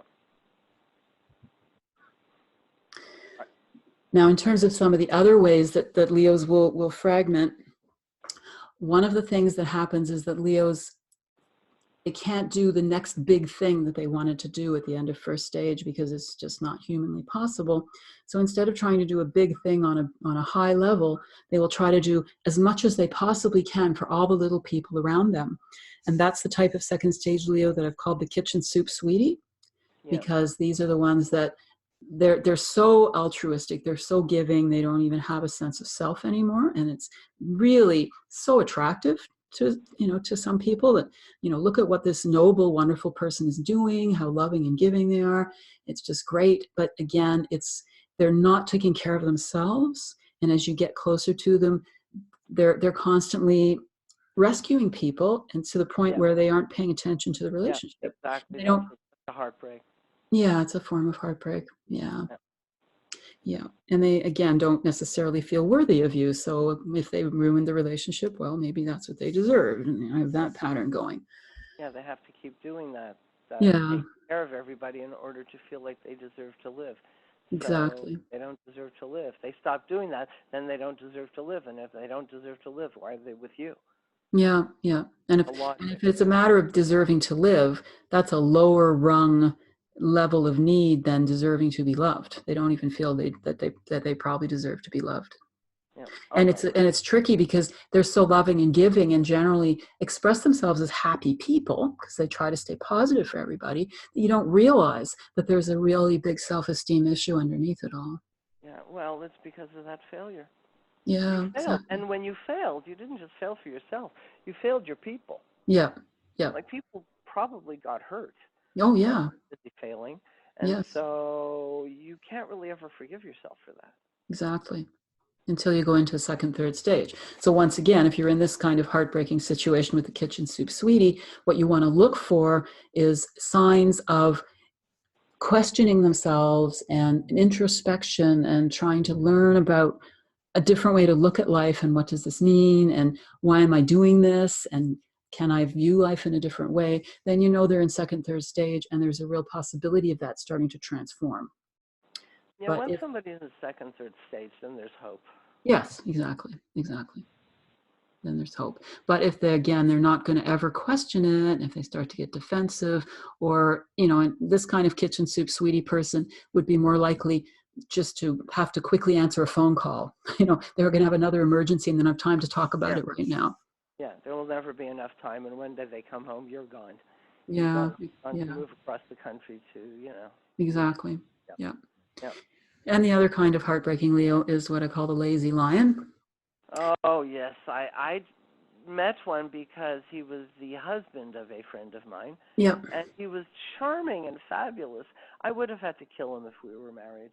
[SPEAKER 1] Now, in terms of some of the other ways that Leos will fragment, one of the things that happens is that Leos, they can't do the next big thing that they wanted to do at the end of first stage because it's just not humanly possible. So instead of trying to do a big thing on a high level, they will try to do as much as they possibly can for all the little people around them. And that's the type of second stage Leo that I've called the kitchen soup sweetie, because these are the ones that they're so altruistic, they're so giving, they don't even have a sense of self anymore. And it's really so attractive to some people that, look at what this noble, wonderful person is doing, how loving and giving they are. It's just great. But again, they're not taking care of themselves. And as you get closer to them, they're constantly rescuing people, and to the point where they aren't paying attention to the relationship.
[SPEAKER 2] Yeah, exactly.
[SPEAKER 1] They don't.
[SPEAKER 2] It's a heartbreak.
[SPEAKER 1] Yeah, it's a form of heartbreak. Yeah. And they, again, don't necessarily feel worthy of you. So if they ruined the relationship, well, maybe that's what they deserved. And I have that pattern going.
[SPEAKER 2] Yeah, they have to keep doing that.
[SPEAKER 1] Yeah.
[SPEAKER 2] Take care of everybody in order to feel like they deserve to live.
[SPEAKER 1] Exactly.
[SPEAKER 2] So they don't deserve to live. They stop doing that, then they don't deserve to live. And if they don't deserve to live, why are they with you?
[SPEAKER 1] Yeah. And if it's a matter of deserving to live, that's a lower rung level of need than deserving to be loved. They don't even feel that they probably deserve to be loved.
[SPEAKER 2] Yeah.
[SPEAKER 1] And it's tricky because they're so loving and giving and generally express themselves as happy people because they try to stay positive for everybody, that you don't realize that there's a really big self-esteem issue underneath it all.
[SPEAKER 2] Yeah, well, it's because of that failure.
[SPEAKER 1] Yeah.
[SPEAKER 2] You failed. Exactly. And when you failed, you didn't just fail for yourself. You failed your people.
[SPEAKER 1] Yeah.
[SPEAKER 2] Like, people probably got hurt.
[SPEAKER 1] Oh, yeah.
[SPEAKER 2] Failing. And
[SPEAKER 1] yes.
[SPEAKER 2] So you can't really ever forgive yourself for that.
[SPEAKER 1] Exactly. Until you go into a second, third stage. So once again, if you're in this kind of heartbreaking situation with the kitchen soup sweetie, what you want to look for is signs of questioning themselves and introspection and trying to learn about a different way to look at life, and what does this mean, and why am I doing this, and can I view life in a different way. Then they're in second, third stage, and there's a real possibility of that starting to transform.
[SPEAKER 2] Yeah, but once somebody's in second, third stage, then there's hope.
[SPEAKER 1] Yes, exactly. Then there's hope. But if they're not going to ever question it, if they start to get defensive, or, and this kind of kitchen soup sweetie person would be more likely just to have to quickly answer a phone call. They're going to have another emergency and they don't have time to talk about it right now.
[SPEAKER 2] Yeah, there will never be enough time. And when they come home, you're gone.
[SPEAKER 1] Yeah.
[SPEAKER 2] You've gone to move across the country to,
[SPEAKER 1] Exactly. Yeah. And the other kind of heartbreaking Leo is what I call the lazy lion.
[SPEAKER 2] Oh, yes. I met one because he was the husband of a friend of mine.
[SPEAKER 1] Yeah.
[SPEAKER 2] And he was charming and fabulous. I would have had to kill him if we were married.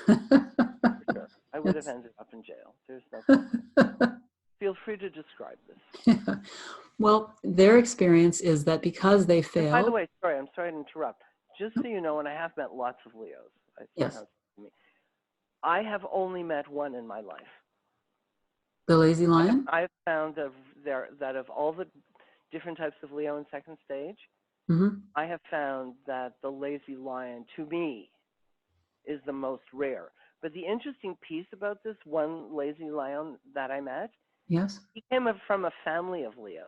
[SPEAKER 2] For sure. I would have ended up in jail. There's no question. Feel free to describe this.
[SPEAKER 1] Yeah. Well, their experience is that because they failed.
[SPEAKER 2] And by the way, I'm sorry to interrupt. Just so you know, and I have met lots of Leos.
[SPEAKER 1] Yes.
[SPEAKER 2] I have only met one in my life.
[SPEAKER 1] The lazy lion?
[SPEAKER 2] I've found that of all the different types of Leo in second stage, I have found that the lazy lion, to me, is the most rare. But the interesting piece about this one lazy lion that I met,
[SPEAKER 1] yes,
[SPEAKER 2] he came from a family of Leos.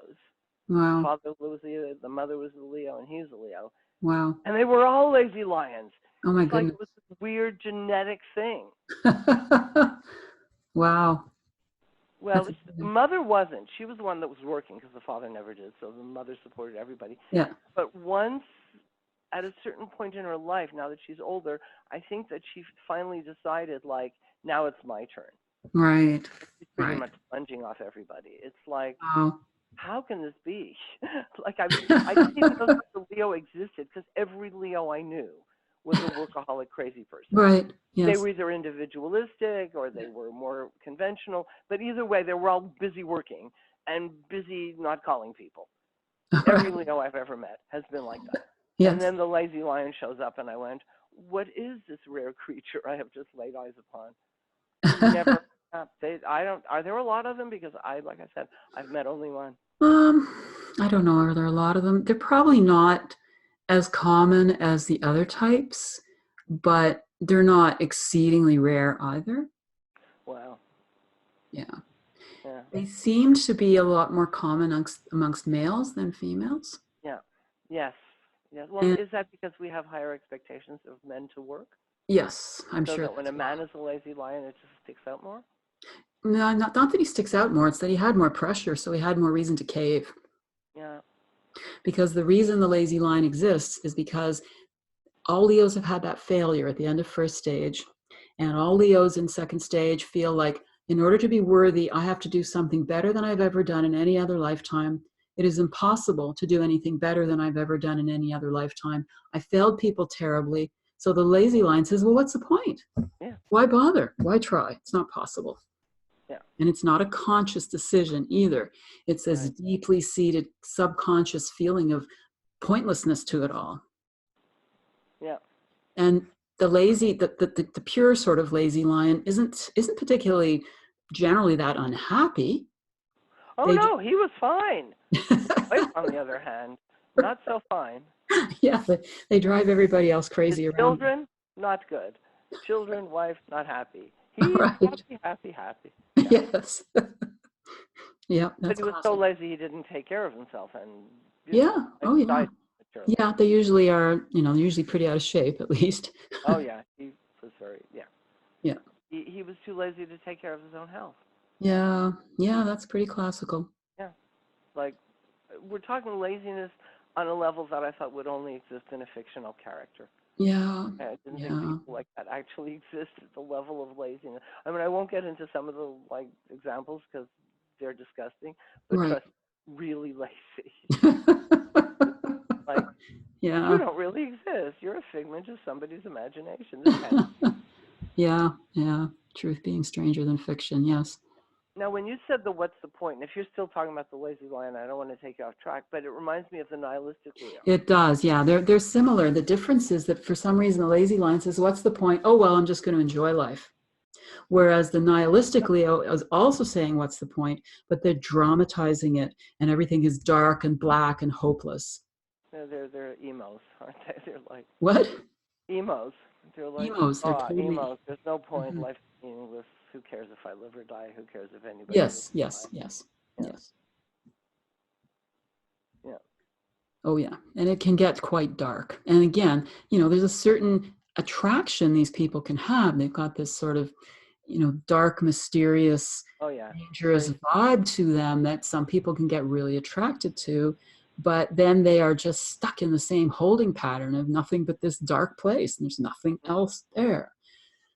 [SPEAKER 1] Wow.
[SPEAKER 2] The father was Leo, the mother was a Leo, and he's a Leo.
[SPEAKER 1] Wow.
[SPEAKER 2] And they were all lazy lions.
[SPEAKER 1] Oh, my goodness.
[SPEAKER 2] Like it was this weird genetic thing.
[SPEAKER 1] Wow.
[SPEAKER 2] Well, the mother wasn't. She was the one that was working because the father never did, so the mother supported everybody.
[SPEAKER 1] Yeah.
[SPEAKER 2] But once, at a certain point in her life, now that she's older, I think that she finally decided, like, now it's my turn.
[SPEAKER 1] Right.
[SPEAKER 2] He's pretty
[SPEAKER 1] Right.
[SPEAKER 2] much sponging off everybody. It's like,
[SPEAKER 1] Wow.
[SPEAKER 2] how can this be? Like I didn't even know such a Leo existed because every Leo I knew was a workaholic crazy person.
[SPEAKER 1] Right.
[SPEAKER 2] They
[SPEAKER 1] Yes.
[SPEAKER 2] were either individualistic or they were more conventional, but either way, they were all busy working and busy not calling people. Every
[SPEAKER 1] Right.
[SPEAKER 2] Leo I've ever met has been like that. And
[SPEAKER 1] Yes.
[SPEAKER 2] then the lazy lion shows up, and I went, "What is this rare creature I have just laid eyes upon?" Never. I don't. Are there a lot of them? Because like I said, I've met only one.
[SPEAKER 1] Um, I don't know. Are there a lot of them? They're probably not as common as the other types, but they're not exceedingly rare either.
[SPEAKER 2] Wow.
[SPEAKER 1] Yeah.
[SPEAKER 2] Yeah.
[SPEAKER 1] They seem to be a lot more common amongst males than females.
[SPEAKER 2] Yeah. Yes. Yes. Well,
[SPEAKER 1] And
[SPEAKER 2] is that because we have higher expectations of men to work?
[SPEAKER 1] yes, I'm
[SPEAKER 2] So
[SPEAKER 1] sure
[SPEAKER 2] that when a
[SPEAKER 1] that's why.
[SPEAKER 2] man is a lazy lion, it just sticks out more?
[SPEAKER 1] No, not that he sticks out more, it's that he had more pressure, so he had more reason to cave.
[SPEAKER 2] Yeah.
[SPEAKER 1] Because the reason the lazy line exists is because all Leos have had that failure at the end of first stage, and all Leos in second stage feel like, in order to be worthy, I have to do something better than I've ever done in any other lifetime. It is impossible to do anything better than I've ever done in any other lifetime. I failed people terribly. So the lazy line says, well, what's the point?
[SPEAKER 2] Yeah.
[SPEAKER 1] Why bother? Why try? It's not possible.
[SPEAKER 2] Yeah.
[SPEAKER 1] And it's not a conscious decision either. It's this
[SPEAKER 2] Right.
[SPEAKER 1] deeply seated subconscious feeling of pointlessness to it all.
[SPEAKER 2] Yeah.
[SPEAKER 1] And the pure sort of lazy lion isn't particularly generally that unhappy.
[SPEAKER 2] Oh
[SPEAKER 1] They
[SPEAKER 2] no, he was fine. Wife, on the other hand, not so fine.
[SPEAKER 1] yeah, they drive everybody else
[SPEAKER 2] His
[SPEAKER 1] crazy around.
[SPEAKER 2] children, not good. Children, wife, not happy. He's
[SPEAKER 1] Right.
[SPEAKER 2] happy, happy, happy. Yeah.
[SPEAKER 1] Yes. Yeah,
[SPEAKER 2] But
[SPEAKER 1] that's
[SPEAKER 2] he was so
[SPEAKER 1] classic.
[SPEAKER 2] lazy he didn't take care of himself, and
[SPEAKER 1] Yeah. Oh yeah.
[SPEAKER 2] died prematurely.
[SPEAKER 1] Yeah, they usually are, they're usually pretty out of shape at least.
[SPEAKER 2] Oh yeah, he was very
[SPEAKER 1] Yeah.
[SPEAKER 2] He was too lazy to take care of his own health.
[SPEAKER 1] Yeah. Yeah, that's pretty classical.
[SPEAKER 2] Yeah, like we're talking laziness on a level that I thought would only exist in a fictional character.
[SPEAKER 1] Yeah.
[SPEAKER 2] I didn't think
[SPEAKER 1] Yeah.
[SPEAKER 2] people like that actually exist at the level of laziness. I mean, I won't get into some of the examples because they're disgusting, but
[SPEAKER 1] Right.
[SPEAKER 2] trust me, really lazy. Like you
[SPEAKER 1] Yeah.
[SPEAKER 2] don't really exist. You're a figment of somebody's imagination. This can't.
[SPEAKER 1] Yeah. Yeah. Truth being stranger than fiction. Yes.
[SPEAKER 2] Now, when you said the what's the point, and if you're still talking about the lazy lion, I don't want to take you off track, but it reminds me of the nihilistic Leo.
[SPEAKER 1] It does, yeah. They're similar. The difference is that for some reason the lazy lion says, "What's the point? Oh well, I'm just going to enjoy life." Whereas the nihilistic Leo is also saying, "What's the point?" But they're dramatizing it, and everything is dark and black and hopeless.
[SPEAKER 2] They're emos, aren't they? They're like
[SPEAKER 1] What?
[SPEAKER 2] emos. They're like,
[SPEAKER 1] Emos. They're
[SPEAKER 2] oh,
[SPEAKER 1] totally.
[SPEAKER 2] emos. There's no point.
[SPEAKER 1] Mhm.
[SPEAKER 2] Life's meaningless. Who cares if I live or die? Who cares if anybody lives
[SPEAKER 1] Yes.
[SPEAKER 2] or
[SPEAKER 1] Yes.
[SPEAKER 2] dies?
[SPEAKER 1] Yes.
[SPEAKER 2] Yeah,
[SPEAKER 1] Yes.
[SPEAKER 2] yeah,
[SPEAKER 1] Oh yeah, and it can get quite dark. And again, there's a certain attraction these people can have. They've got this sort of, dark, mysterious,
[SPEAKER 2] oh yeah.
[SPEAKER 1] dangerous
[SPEAKER 2] Very,
[SPEAKER 1] vibe to them that some people can get really attracted to. But then they are just stuck in the same holding pattern of nothing but this dark place, and there's nothing else there.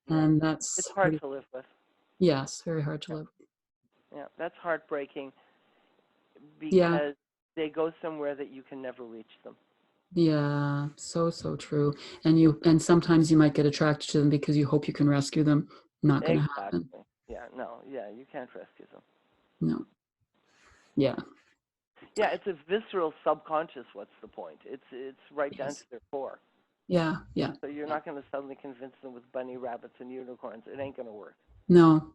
[SPEAKER 2] yeah.
[SPEAKER 1] And
[SPEAKER 2] It's
[SPEAKER 1] that's
[SPEAKER 2] hard
[SPEAKER 1] pretty,
[SPEAKER 2] to live with.
[SPEAKER 1] yes, very hard to
[SPEAKER 2] Yeah,
[SPEAKER 1] live.
[SPEAKER 2] yeah. That's heartbreaking
[SPEAKER 1] Yeah,
[SPEAKER 2] because they go somewhere that you can never reach them.
[SPEAKER 1] yeah, so true. And sometimes you might get attracted to them because you hope you can rescue them. Not going to happen.
[SPEAKER 2] Exactly. Yeah, no, yeah, you can't rescue them.
[SPEAKER 1] No. Yeah.
[SPEAKER 2] Yeah, it's a visceral subconscious. What's the point? It's right down to
[SPEAKER 1] Yes.
[SPEAKER 2] their core.
[SPEAKER 1] Yeah. Yeah.
[SPEAKER 2] So you're
[SPEAKER 1] Yeah.
[SPEAKER 2] not going to suddenly convince them with bunny rabbits and unicorns. It ain't going to work.
[SPEAKER 1] No.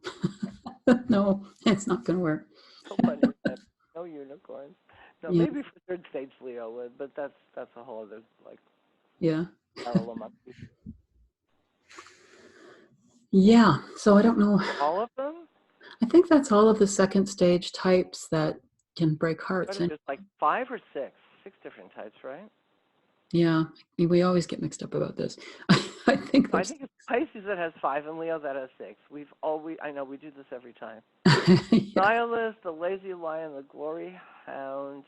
[SPEAKER 1] No, it's not going to work.
[SPEAKER 2] No bunny rabbits, no unicorns. No,
[SPEAKER 1] Yeah.
[SPEAKER 2] maybe for third stage Leo, but that's a whole other
[SPEAKER 1] Yeah.
[SPEAKER 2] parallel monkey.
[SPEAKER 1] Yeah. So I don't know.
[SPEAKER 2] All of them?
[SPEAKER 1] I think that's all of the second stage types that can break hearts.
[SPEAKER 2] What is
[SPEAKER 1] And
[SPEAKER 2] there's like five or six? Six different types, right?
[SPEAKER 1] yeah, we always get mixed up about this. I think
[SPEAKER 2] I
[SPEAKER 1] there's.
[SPEAKER 2] think it's Pisces that has five and Leo that has six. I know we do this every time.
[SPEAKER 1] Yeah.
[SPEAKER 2] Nihilist, the lazy lion, the glory hound,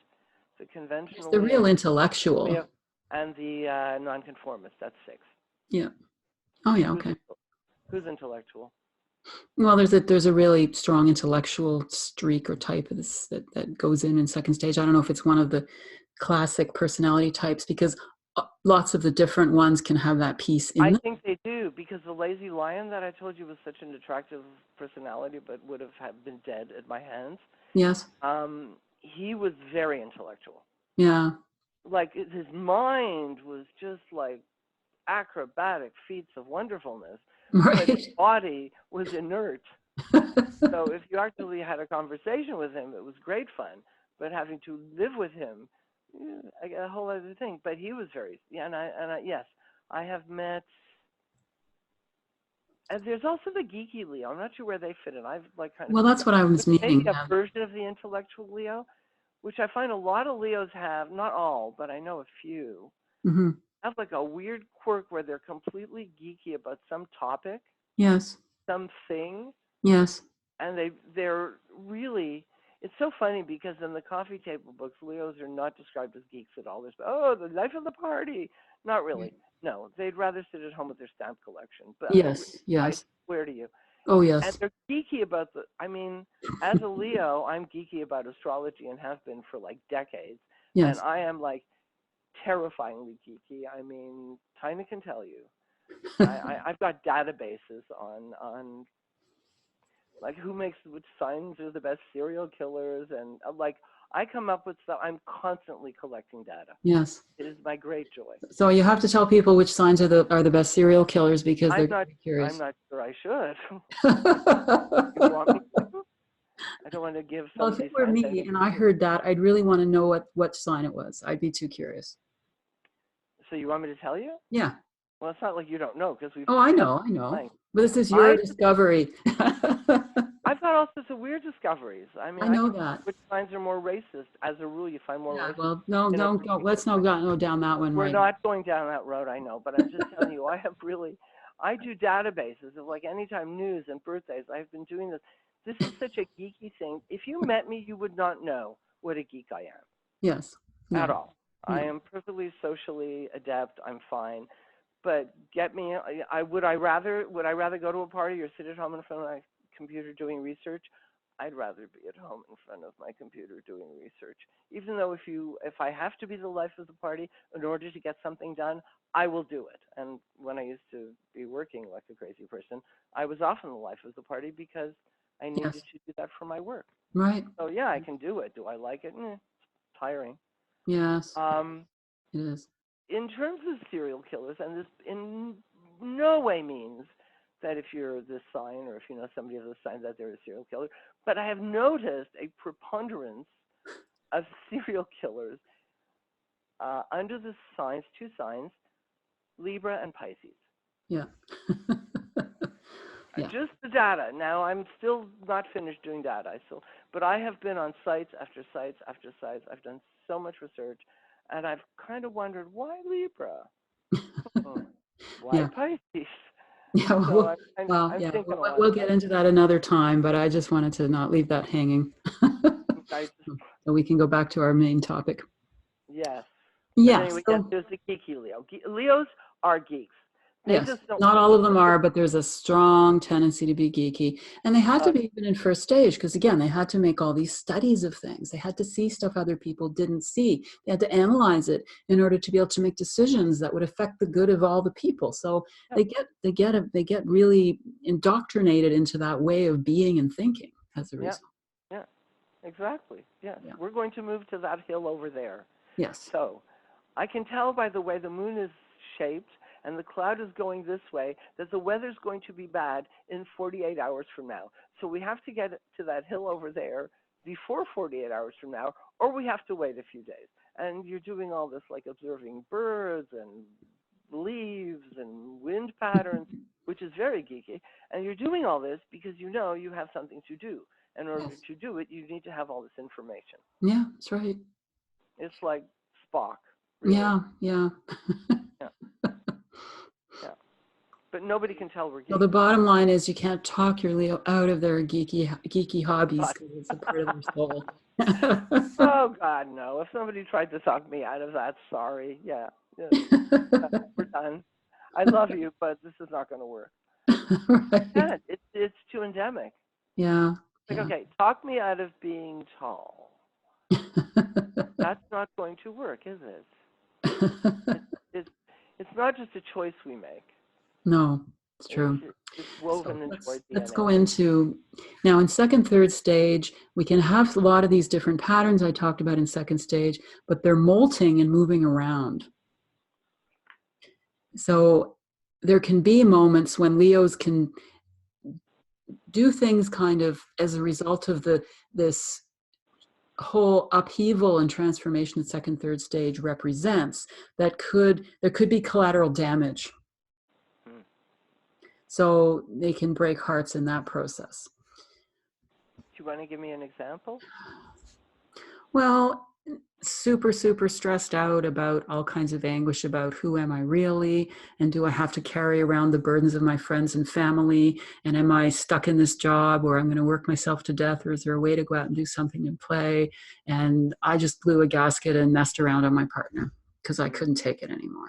[SPEAKER 2] the
[SPEAKER 1] There's
[SPEAKER 2] conventional
[SPEAKER 1] the real
[SPEAKER 2] Leo,
[SPEAKER 1] intellectual.
[SPEAKER 2] and the nonconformist. That's six.
[SPEAKER 1] Yeah. Oh yeah.
[SPEAKER 2] Who's
[SPEAKER 1] Okay.
[SPEAKER 2] who's intellectual?
[SPEAKER 1] Well, there's a really strong intellectual streak or type of this that goes in second stage. I don't know if it's one of the classic personality types, because lots of the different ones can have that piece in
[SPEAKER 2] I
[SPEAKER 1] them.
[SPEAKER 2] think they do, because the lazy lion that I told you was such an attractive personality, but would have been dead at my hands.
[SPEAKER 1] Yes.
[SPEAKER 2] He was very intellectual.
[SPEAKER 1] Yeah.
[SPEAKER 2] Like his mind was just like acrobatic feats of wonderfulness, but his
[SPEAKER 1] Right.
[SPEAKER 2] body was inert. So if you actually had a conversation with him, it was great fun. But having to live with him, a whole other thing. But he was very, yeah, and yes, I have met. And there's also the geeky Leo. I'm not sure where they fit in. I've like kind of
[SPEAKER 1] Well, that's what I was
[SPEAKER 2] maybe
[SPEAKER 1] meaning.
[SPEAKER 2] a
[SPEAKER 1] Yeah.
[SPEAKER 2] version of the intellectual Leo, which I find a lot of Leos have. Not all, but I know a few.
[SPEAKER 1] Mm-hmm.
[SPEAKER 2] Have like a weird quirk where they're completely geeky about some topic,
[SPEAKER 1] Yes.
[SPEAKER 2] something,
[SPEAKER 1] Yes.
[SPEAKER 2] and they're really. It's so funny because in the coffee table books, Leos are not described as geeks at all. There's the life of the party. Not really. No, they'd rather sit at home with their stamp collection. But
[SPEAKER 1] Yes.
[SPEAKER 2] I
[SPEAKER 1] Yes.
[SPEAKER 2] swear to you,
[SPEAKER 1] Oh,
[SPEAKER 2] and
[SPEAKER 1] yes.
[SPEAKER 2] they're geeky about the. I mean, as a Leo, I'm geeky about astrology and have been for like decades, and
[SPEAKER 1] Yes.
[SPEAKER 2] I am like terrifyingly geeky. I mean, Taina can tell you. I've got databases on like who makes which signs are the best serial killers, and like I come up with stuff. I'm constantly collecting data.
[SPEAKER 1] Yes.
[SPEAKER 2] It is my great joy.
[SPEAKER 1] So you have to tell people which signs are the best serial killers, because they're
[SPEAKER 2] I'm
[SPEAKER 1] curious.
[SPEAKER 2] not sure I should. You want me to? I don't want to give
[SPEAKER 1] Well, if
[SPEAKER 2] somebody
[SPEAKER 1] it were
[SPEAKER 2] signs.
[SPEAKER 1] me and I heard that, I'd really want to know what sign it was. I'd be too curious.
[SPEAKER 2] So you want me to tell you?
[SPEAKER 1] Yeah.
[SPEAKER 2] Well, it's not like you don't know because we've
[SPEAKER 1] Oh, I
[SPEAKER 2] chatted
[SPEAKER 1] know, I know.
[SPEAKER 2] online.
[SPEAKER 1] But this is your
[SPEAKER 2] I
[SPEAKER 1] discovery.
[SPEAKER 2] I've got all sorts of weird discoveries. I mean,
[SPEAKER 1] I
[SPEAKER 2] I
[SPEAKER 1] know
[SPEAKER 2] can
[SPEAKER 1] that.
[SPEAKER 2] which signs are more racist. As a rule, you find more
[SPEAKER 1] Yeah.
[SPEAKER 2] racist
[SPEAKER 1] Well, no,
[SPEAKER 2] in a
[SPEAKER 1] don't go. Let's not go down that one
[SPEAKER 2] We're
[SPEAKER 1] right now.
[SPEAKER 2] not going down that road, I know, but I'm just telling you, I do databases of like anytime news and birthdays. I've been doing this. This is such a geeky thing. If you met me, you would not know what a geek I am
[SPEAKER 1] Yes.
[SPEAKER 2] at
[SPEAKER 1] No.
[SPEAKER 2] all. I
[SPEAKER 1] No.
[SPEAKER 2] am perfectly socially adept. I'm fine. But get me, would I rather go to a party or sit at home in front of my computer doing research? I'd rather be at home in front of my computer doing research. Even though if I have to be the life of the party in order to get something done, I will do it. And when I used to be working like a crazy person, I was often the life of the party because I needed
[SPEAKER 1] Yes.
[SPEAKER 2] to do that for my work.
[SPEAKER 1] Right.
[SPEAKER 2] So yeah, I can do it. Do I like it? It's tiring.
[SPEAKER 1] Yes.
[SPEAKER 2] Um,
[SPEAKER 1] It is.
[SPEAKER 2] in terms of serial killers, and this in no way means that if you're this sign or if you know somebody of this sign that they're a serial killer, but I have noticed a preponderance of serial killers under the signs, two signs, Libra and Pisces.
[SPEAKER 1] Yeah. Yeah.
[SPEAKER 2] Just the data. Now I'm still not finished doing data. But I have been on sites after sites after sites. I've done so much research, and I've kind of wondered why Libra, why
[SPEAKER 1] Yeah.
[SPEAKER 2] Pisces.
[SPEAKER 1] Yeah.
[SPEAKER 2] So
[SPEAKER 1] Well,
[SPEAKER 2] I'm
[SPEAKER 1] yeah.
[SPEAKER 2] thinking a lot
[SPEAKER 1] We'll
[SPEAKER 2] about
[SPEAKER 1] get into that another time, but I just wanted to not leave that hanging.
[SPEAKER 2] it.
[SPEAKER 1] So we can go back to our main topic.
[SPEAKER 2] Yes. But
[SPEAKER 1] Yeah.
[SPEAKER 2] anyway, yes,
[SPEAKER 1] So
[SPEAKER 2] there's the geeky Leo. Leos are geeks. They
[SPEAKER 1] yes,
[SPEAKER 2] just don't.
[SPEAKER 1] not all of them are, but there's a strong tendency to be geeky. And they had to be even in first stage, because again, they had to make all these studies of things. They had to see stuff other people didn't see. They had to analyze it in order to be able to make decisions that would affect the good of all the people. So they get really indoctrinated into that way of being and thinking as a result.
[SPEAKER 2] Yeah, exactly. Yes.
[SPEAKER 1] Yeah.
[SPEAKER 2] We're going to move to that hill over there.
[SPEAKER 1] Yes.
[SPEAKER 2] So I can tell by the way the moon is shaped and the cloud is going this way that the weather's going to be bad in 48 hours from now. So we have to get to that hill over there before 48 hours from now, or we have to wait a few days. And you're doing all this like observing birds and leaves and wind patterns, which is very geeky. And you're doing all this because you know you have something to do. In order to do it, you need to have all this information.
[SPEAKER 1] Yeah, that's right.
[SPEAKER 2] It's like Spock. Really.
[SPEAKER 1] Yeah, yeah.
[SPEAKER 2] Yeah. Yeah. But nobody can tell we're geeks.
[SPEAKER 1] Well, the bottom line is you can't talk your Leo out of their geeky hobbies, because it's a part of their soul.
[SPEAKER 2] Oh God, no! If somebody tried to talk me out of that, sorry. Yeah, we're done. I love you, but this is not going to work.
[SPEAKER 1] Right.
[SPEAKER 2] Yeah, it's too endemic.
[SPEAKER 1] Yeah.
[SPEAKER 2] Like,
[SPEAKER 1] Yeah.
[SPEAKER 2] okay, talk me out of being tall. That's not going to work, is it? It's it's it's not just a choice we make.
[SPEAKER 1] No, it's true.
[SPEAKER 2] It's
[SPEAKER 1] So
[SPEAKER 2] woven into our
[SPEAKER 1] let's go
[SPEAKER 2] DNA.
[SPEAKER 1] into now in second, third stage, we can have a lot of these different patterns I talked about in second stage, but they're molting and moving around. So there can be moments when Leos can do things kind of as a result of this whole upheaval and transformation that second, third stage represents, that there could be collateral damage.
[SPEAKER 2] Hmm.
[SPEAKER 1] So they can break hearts in that process.
[SPEAKER 2] Do you want to give me an example?
[SPEAKER 1] Well, super, super stressed out about all kinds of anguish about who am I really? And do I have to carry around the burdens of my friends and family? And am I stuck in this job where I'm going to work myself to death? Or is there a way to go out and do something and play? And I just blew a gasket and messed around on my partner because I couldn't take it anymore.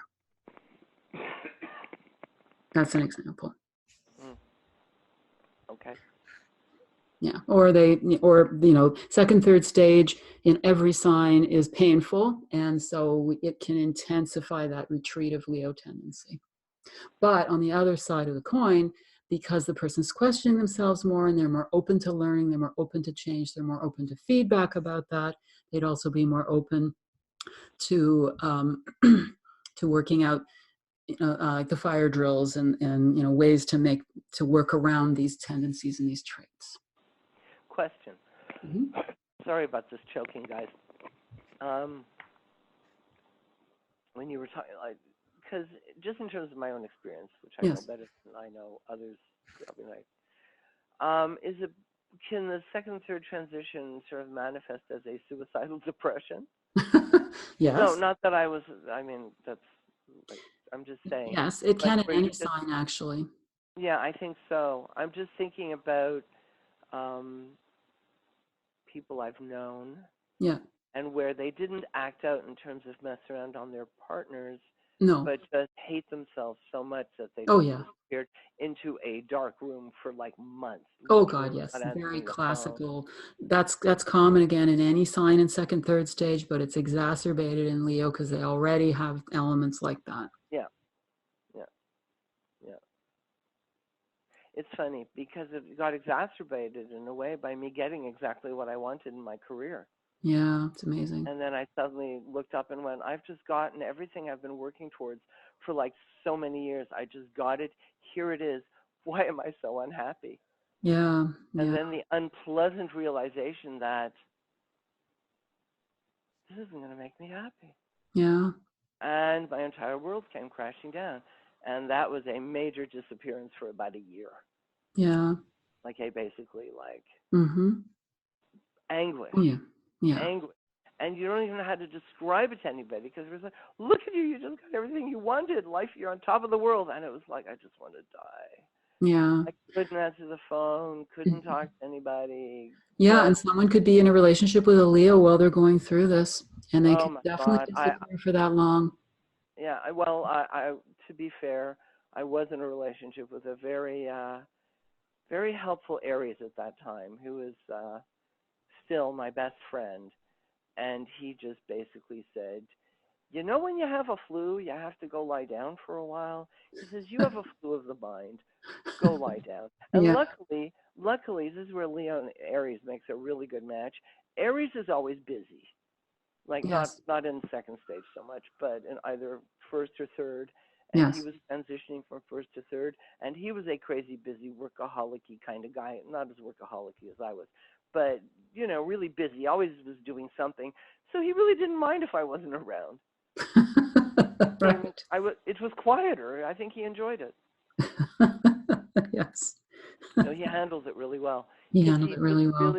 [SPEAKER 1] That's an example.
[SPEAKER 2] Mm. Okay.
[SPEAKER 1] Yeah. Or second, third stage in every sign is painful. And so it can intensify that retreat of Leo tendency. But on the other side of the coin, because the person's questioning themselves more and they're more open to learning, they're more open to change, they're more open to feedback about that, they'd also be more open to to working out like the fire drills and ways to work around these tendencies and these traits.
[SPEAKER 2] Question.
[SPEAKER 1] Mm-hmm.
[SPEAKER 2] Sorry about this choking, guys. When you were talking, because just in terms of my own experience, which I know better than I know others, probably can the second, third transition sort of manifest as a suicidal depression?
[SPEAKER 1] Yes.
[SPEAKER 2] No, not that I was. I mean, that's. Like, I'm just saying.
[SPEAKER 1] Yes, it
[SPEAKER 2] Like,
[SPEAKER 1] can in any sign, actually.
[SPEAKER 2] Yeah, I think so. I'm just thinking about people I've known.
[SPEAKER 1] Yeah.
[SPEAKER 2] And where they didn't act out in terms of mess around on their partners,
[SPEAKER 1] No.
[SPEAKER 2] but just hate themselves so much that they
[SPEAKER 1] Oh,
[SPEAKER 2] just
[SPEAKER 1] yeah.
[SPEAKER 2] disappeared into a dark room for like months.
[SPEAKER 1] Oh God, yes. Very classical. That's common again in any sign in second, third stage, but it's exacerbated in Leo because they already have elements like that.
[SPEAKER 2] Yeah, yeah, yeah. It's funny because it got exacerbated in a way by me getting exactly what I wanted in my career.
[SPEAKER 1] Yeah, it's amazing.
[SPEAKER 2] And then I suddenly looked up and went, I've just gotten everything I've been working towards for like so many years. I just got it. Here it is. Why am I so unhappy?
[SPEAKER 1] Yeah,
[SPEAKER 2] And
[SPEAKER 1] yeah.
[SPEAKER 2] then the unpleasant realization that this isn't going to make me happy.
[SPEAKER 1] Yeah.
[SPEAKER 2] And my entire world came crashing down. And that was a major disappearance for about a year.
[SPEAKER 1] Yeah.
[SPEAKER 2] Like, basically, like anguish.
[SPEAKER 1] Oh, yeah. Yeah.
[SPEAKER 2] Anguish. And you don't even know how to describe it to anybody because it was like, look at you, you just got everything you wanted. Life, you're on top of the world. And it was like, I just want to die.
[SPEAKER 1] Yeah.
[SPEAKER 2] I couldn't answer the phone, couldn't talk to anybody.
[SPEAKER 1] Yeah, and someone could be in a relationship with a Leo while they're going through this, and they
[SPEAKER 2] Oh
[SPEAKER 1] can
[SPEAKER 2] my
[SPEAKER 1] definitely
[SPEAKER 2] God.
[SPEAKER 1] disappear for that long.
[SPEAKER 2] Yeah, I to be fair, I was in a relationship with a very helpful Aries at that time, who is still my best friend, and he just basically said, you know, when you have a flu, you have to go lie down for a while. He says, you have a flu of the mind. Go lie down. And
[SPEAKER 1] Yeah.
[SPEAKER 2] luckily, this is where Leo and Aries makes a really good match. Aries is always busy. Like
[SPEAKER 1] Yes.
[SPEAKER 2] not in second stage so much, but in either first or third. And he
[SPEAKER 1] Yes.
[SPEAKER 2] was transitioning from first to third, and he was a crazy, busy, workaholic-y kind of guy. Not as workaholic-y as I was, but really busy. Always was doing something. So he really didn't mind if I wasn't around. And
[SPEAKER 1] Right.
[SPEAKER 2] it was quieter. I think he enjoyed it.
[SPEAKER 1] Yes.
[SPEAKER 2] So he handles it really well.
[SPEAKER 1] He
[SPEAKER 2] Because
[SPEAKER 1] handled it really well.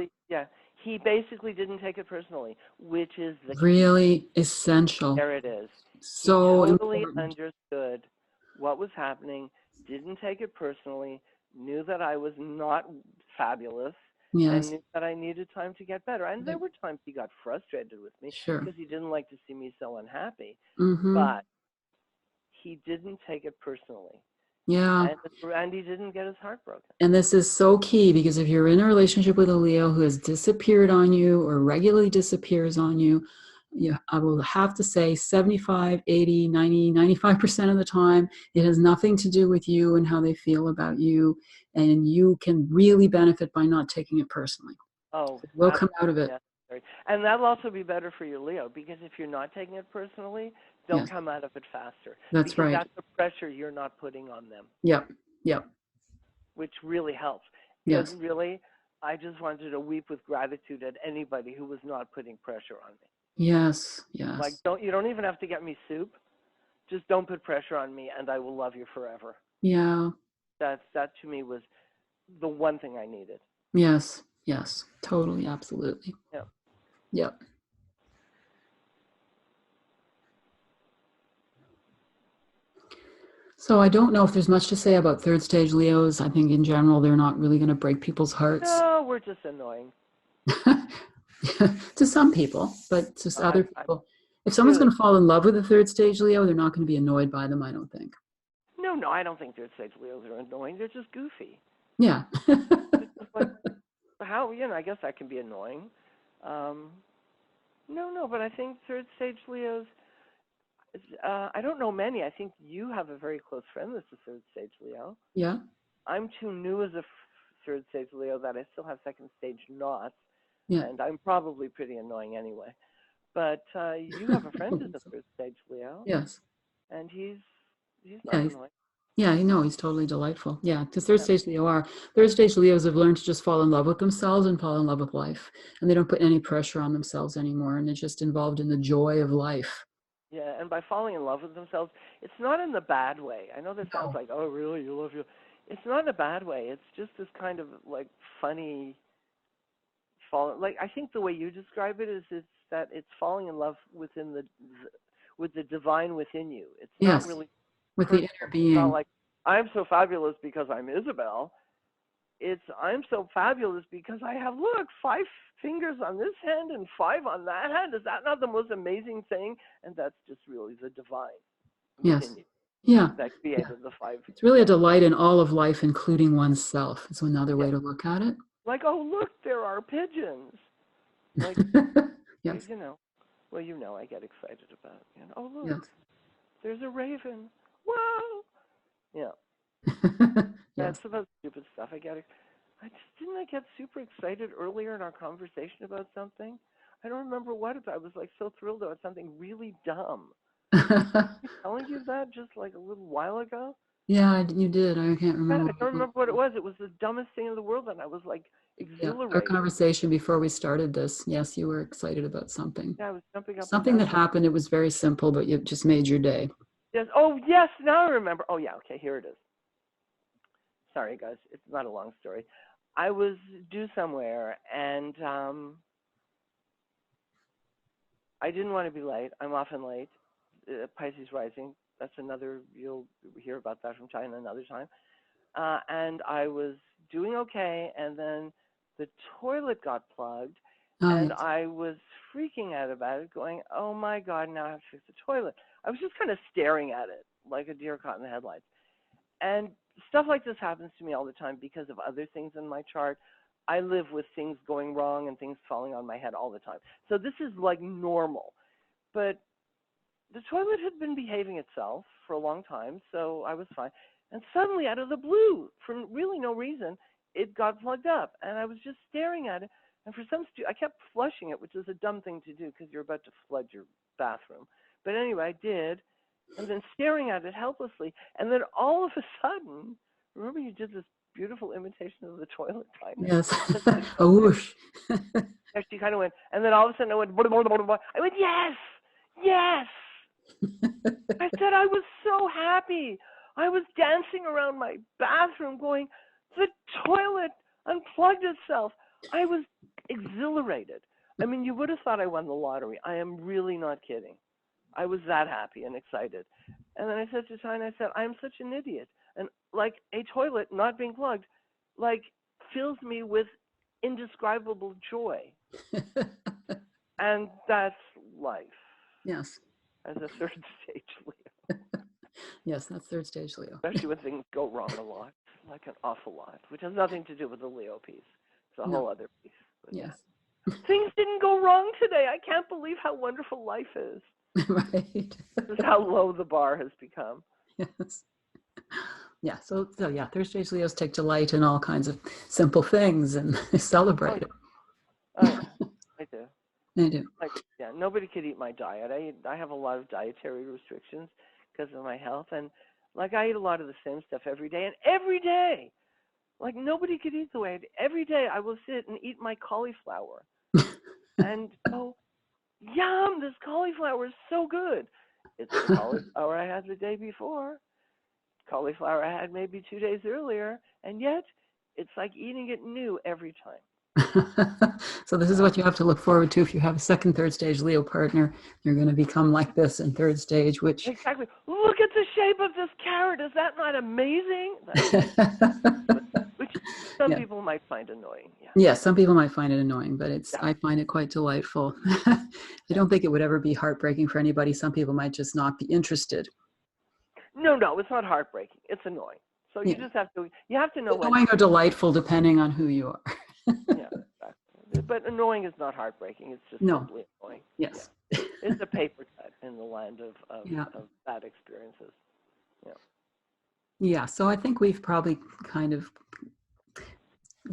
[SPEAKER 2] he basically didn't take it personally, which is the key.
[SPEAKER 1] Really essential.
[SPEAKER 2] There it is. He
[SPEAKER 1] So
[SPEAKER 2] totally
[SPEAKER 1] important.
[SPEAKER 2] understood what was happening, didn't take it personally, knew that I was not fabulous, and
[SPEAKER 1] Yes.
[SPEAKER 2] knew that I needed time to get better. And there
[SPEAKER 1] Yep.
[SPEAKER 2] were times he got frustrated with me
[SPEAKER 1] Sure.
[SPEAKER 2] because he didn't like to see me so unhappy.
[SPEAKER 1] Mm-hmm.
[SPEAKER 2] But he didn't take it personally.
[SPEAKER 1] Yeah.
[SPEAKER 2] And he didn't get his heart broken.
[SPEAKER 1] And this is so key, because if you're in a relationship with a Leo who has disappeared on you or regularly disappears on you, I will have to say 75, 80, 90, 95% of the time, it has nothing to do with you and how they feel about you. And you can really benefit by not taking it personally.
[SPEAKER 2] Oh,
[SPEAKER 1] It will come out of it.
[SPEAKER 2] necessary. And that'll also be better for your Leo, because if you're not taking it personally, they'll
[SPEAKER 1] Yes,
[SPEAKER 2] come out of it faster.
[SPEAKER 1] that's
[SPEAKER 2] Because
[SPEAKER 1] right.
[SPEAKER 2] that's the pressure you're not putting on them,
[SPEAKER 1] Yep. Yep.
[SPEAKER 2] which really helps. Because
[SPEAKER 1] Yes.
[SPEAKER 2] really, I just wanted to weep with gratitude at anybody who was not putting pressure on me.
[SPEAKER 1] Yes.
[SPEAKER 2] Like,
[SPEAKER 1] Yes.
[SPEAKER 2] you don't even have to get me soup. Just don't put pressure on me, and I will love you forever.
[SPEAKER 1] Yeah.
[SPEAKER 2] That to me was the one thing I needed.
[SPEAKER 1] Yes. Yes. Totally. Absolutely.
[SPEAKER 2] Yeah.
[SPEAKER 1] Yep. So I don't know if there's much to say about third stage Leos. I think in general, they're not really going to break people's hearts.
[SPEAKER 2] No, we're just annoying.
[SPEAKER 1] To some people, but to other people. If someone's
[SPEAKER 2] Really,
[SPEAKER 1] going to fall in love with a third stage Leo, they're not going to be annoyed by them, I don't think.
[SPEAKER 2] no, I don't think third stage Leos are annoying. They're just goofy.
[SPEAKER 1] Yeah.
[SPEAKER 2] It's just like, how, I guess that can be annoying. No, but I think third stage Leos, I don't know many. I think you have a very close friend that's a third stage Leo.
[SPEAKER 1] Yeah.
[SPEAKER 2] I'm too new as a third stage Leo that I still have second stage knots,
[SPEAKER 1] Yeah.
[SPEAKER 2] and I'm probably pretty annoying anyway. But you have a friend who's a third stage Leo,
[SPEAKER 1] Yes.
[SPEAKER 2] and he's not
[SPEAKER 1] Yeah.
[SPEAKER 2] annoying.
[SPEAKER 1] Yeah, he's totally delightful. Yeah, because
[SPEAKER 2] Yeah.
[SPEAKER 1] third stage Leos have learned to just fall in love with themselves and fall in love with life, and they don't put any pressure on themselves anymore, and they're just involved in the joy of life.
[SPEAKER 2] Yeah, and by falling in love with themselves, it's not in the bad way. I know that sounds
[SPEAKER 1] No.
[SPEAKER 2] like, oh, really, you love you. It's not in a bad way. It's just this kind of like funny fall. Like I think the way you describe it is it's that it's falling in love with the divine within you. It's not
[SPEAKER 1] Yes,
[SPEAKER 2] really
[SPEAKER 1] with the inner
[SPEAKER 2] personal. It's not
[SPEAKER 1] being.
[SPEAKER 2] like I'm so fabulous because I'm Isobel. It's I'm so fabulous because I have, look, 5 fingers on this hand and 5 on that hand. Is that not the most amazing thing? And that's just really the divine
[SPEAKER 1] Yes.
[SPEAKER 2] within you
[SPEAKER 1] Yeah.
[SPEAKER 2] that
[SPEAKER 1] Yeah.
[SPEAKER 2] created the 5
[SPEAKER 1] It's really a
[SPEAKER 2] fingers.
[SPEAKER 1] delight in all of life, including oneself. It's another
[SPEAKER 2] Yeah.
[SPEAKER 1] way to look at it.
[SPEAKER 2] Like, oh, look, there are pigeons. Like,
[SPEAKER 1] Yes.
[SPEAKER 2] well, I get excited about, oh, look,
[SPEAKER 1] Yes.
[SPEAKER 2] there's a raven. Wow. Yeah.
[SPEAKER 1] Yes.
[SPEAKER 2] That's about stupid stuff. Didn't I get super excited earlier in our conversation about something? I don't remember what I was like so thrilled about something really dumb. I telling you that just like a little while ago?
[SPEAKER 1] Yeah, you did. I can't
[SPEAKER 2] God,
[SPEAKER 1] remember
[SPEAKER 2] I don't remember what it was. It was the dumbest thing in the world, and I was like
[SPEAKER 1] Yeah, our
[SPEAKER 2] exhilarated.
[SPEAKER 1] conversation before we started this. Yes, you were excited about something.
[SPEAKER 2] Yeah, I was jumping up and
[SPEAKER 1] Something
[SPEAKER 2] down.
[SPEAKER 1] that happened. It was very simple, but it just made your day.
[SPEAKER 2] Yes. Oh, yes. Now I remember. Oh, yeah. Okay, here it is. Sorry, guys. It's not a long story. I was due somewhere, and I didn't want to be late. I'm often late. Pisces rising. That's another. You'll hear about that from Taina another time. And I was doing okay, and then the toilet got plugged,
[SPEAKER 1] Oh,
[SPEAKER 2] and
[SPEAKER 1] yes.
[SPEAKER 2] I was freaking out about it, going, "Oh my God, now I have to fix the toilet." I was just kind of staring at it like a deer caught in the headlights. And stuff like this happens to me all the time because of other things in my chart. I live with things going wrong and things falling on my head all the time. So this is like normal. But the toilet had been behaving itself for a long time, so I was fine. And suddenly, out of the blue, for really no reason, it got plugged up. And I was just staring at it. And for I kept flushing it, which is a dumb thing to do because you're about to flood your bathroom. But anyway, I did. And then staring at it helplessly. And then all of a sudden, remember you did this beautiful imitation of the toilet, Taina?
[SPEAKER 1] Yes. A whoosh.
[SPEAKER 2] She kind of went, and then all of a sudden I went, blah, blah, blah, blah. I went, yes, yes. I said I was so happy. I was dancing around my bathroom going, the toilet unplugged itself. I was exhilarated. I mean, you would have thought I won the lottery. I am really not kidding. I was that happy and excited. And then I said to Taina, I said, I'm such an idiot. And like a toilet not being plugged, like fills me with indescribable joy. And that's life
[SPEAKER 1] Yes.
[SPEAKER 2] as a third stage Leo.
[SPEAKER 1] Yes, that's third stage Leo.
[SPEAKER 2] Especially when things go wrong a lot, like an awful lot, which has nothing to do with the Leo piece. It's a
[SPEAKER 1] No.
[SPEAKER 2] whole other piece. But
[SPEAKER 1] Yes.
[SPEAKER 2] yeah. Things didn't go wrong today. I can't believe how wonderful life is.
[SPEAKER 1] Right.
[SPEAKER 2] This is how low the bar has become.
[SPEAKER 1] Yes. Yeah. So yeah, third stage Leos take delight in all kinds of simple things and celebrate it.
[SPEAKER 2] Oh yeah, I do.
[SPEAKER 1] They do.
[SPEAKER 2] Like, yeah, nobody could eat my diet. I have a lot of dietary restrictions because of my health, and like I eat a lot of the same stuff every day, and every day, like nobody could eat the way I do. Every day I will sit and eat my cauliflower and go, yum, this cauliflower is so good. It's the cauliflower I had the day before, cauliflower I had maybe 2 days earlier, and yet it's like eating it new every time.
[SPEAKER 1] So this is what you have to look forward to if you have a second, third stage Leo partner. You're going to become like this in third stage, which
[SPEAKER 2] Exactly. Look at the shape of this carrot. Is that not amazing? Which some
[SPEAKER 1] yeah.
[SPEAKER 2] people might find annoying. Yeah.
[SPEAKER 1] Yeah, some people might find it annoying, but
[SPEAKER 2] Yeah.
[SPEAKER 1] I find it quite delightful. I don't think it would ever be heartbreaking for anybody. Some people might just not be interested.
[SPEAKER 2] No, it's not heartbreaking. It's annoying. So you just have to know what.
[SPEAKER 1] Annoying or delightful depending on who you are.
[SPEAKER 2] Yeah, exactly. But annoying is not heartbreaking. It's just
[SPEAKER 1] No.
[SPEAKER 2] simply annoying.
[SPEAKER 1] Yes.
[SPEAKER 2] Yeah. It's a paper cut in the land of bad experiences. Yeah.
[SPEAKER 1] Yeah. So I think we've probably kind of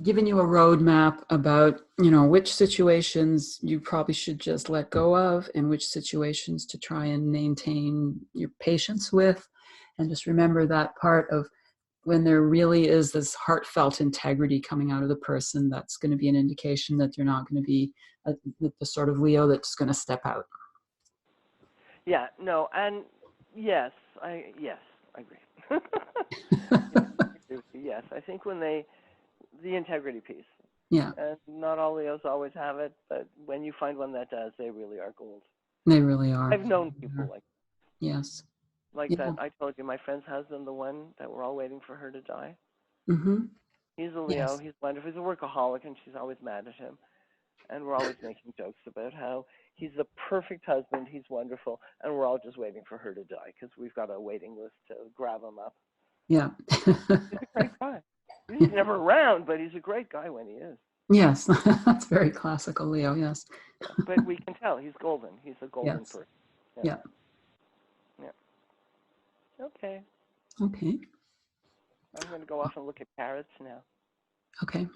[SPEAKER 1] given you a roadmap about, which situations you probably should just let go of and which situations to try and maintain your patience with. And just remember that part of when there really is this heartfelt integrity coming out of the person, that's going to be an indication that you're not going to be the sort of Leo that's going to step out.
[SPEAKER 2] Yeah, no, and yes, I agree. Yes, I think when the integrity piece.
[SPEAKER 1] Yeah.
[SPEAKER 2] And not all Leos always have it, but when you find one that does, they really are gold.
[SPEAKER 1] They really are.
[SPEAKER 2] I've known people like that.
[SPEAKER 1] Yes.
[SPEAKER 2] Like
[SPEAKER 1] Yeah.
[SPEAKER 2] that I told you, my friend's husband, the one that we're all waiting for her to die.
[SPEAKER 1] Mm-hmm.
[SPEAKER 2] He's a Leo. Yes. He's wonderful. He's a workaholic, and she's always mad at him. And we're always making jokes about how he's the perfect husband. He's wonderful, and we're all just waiting for her to die because we've got a waiting list to grab him up.
[SPEAKER 1] Yeah.
[SPEAKER 2] He's a great guy. He's never around, but he's a great guy when he is.
[SPEAKER 1] Yes, that's very classical Leo, yes.
[SPEAKER 2] Yeah, but we can tell he's golden. He's a golden person.
[SPEAKER 1] Yeah.
[SPEAKER 2] Okay.
[SPEAKER 1] Okay.
[SPEAKER 2] I'm going to go off and look at carrots now.
[SPEAKER 1] Okay.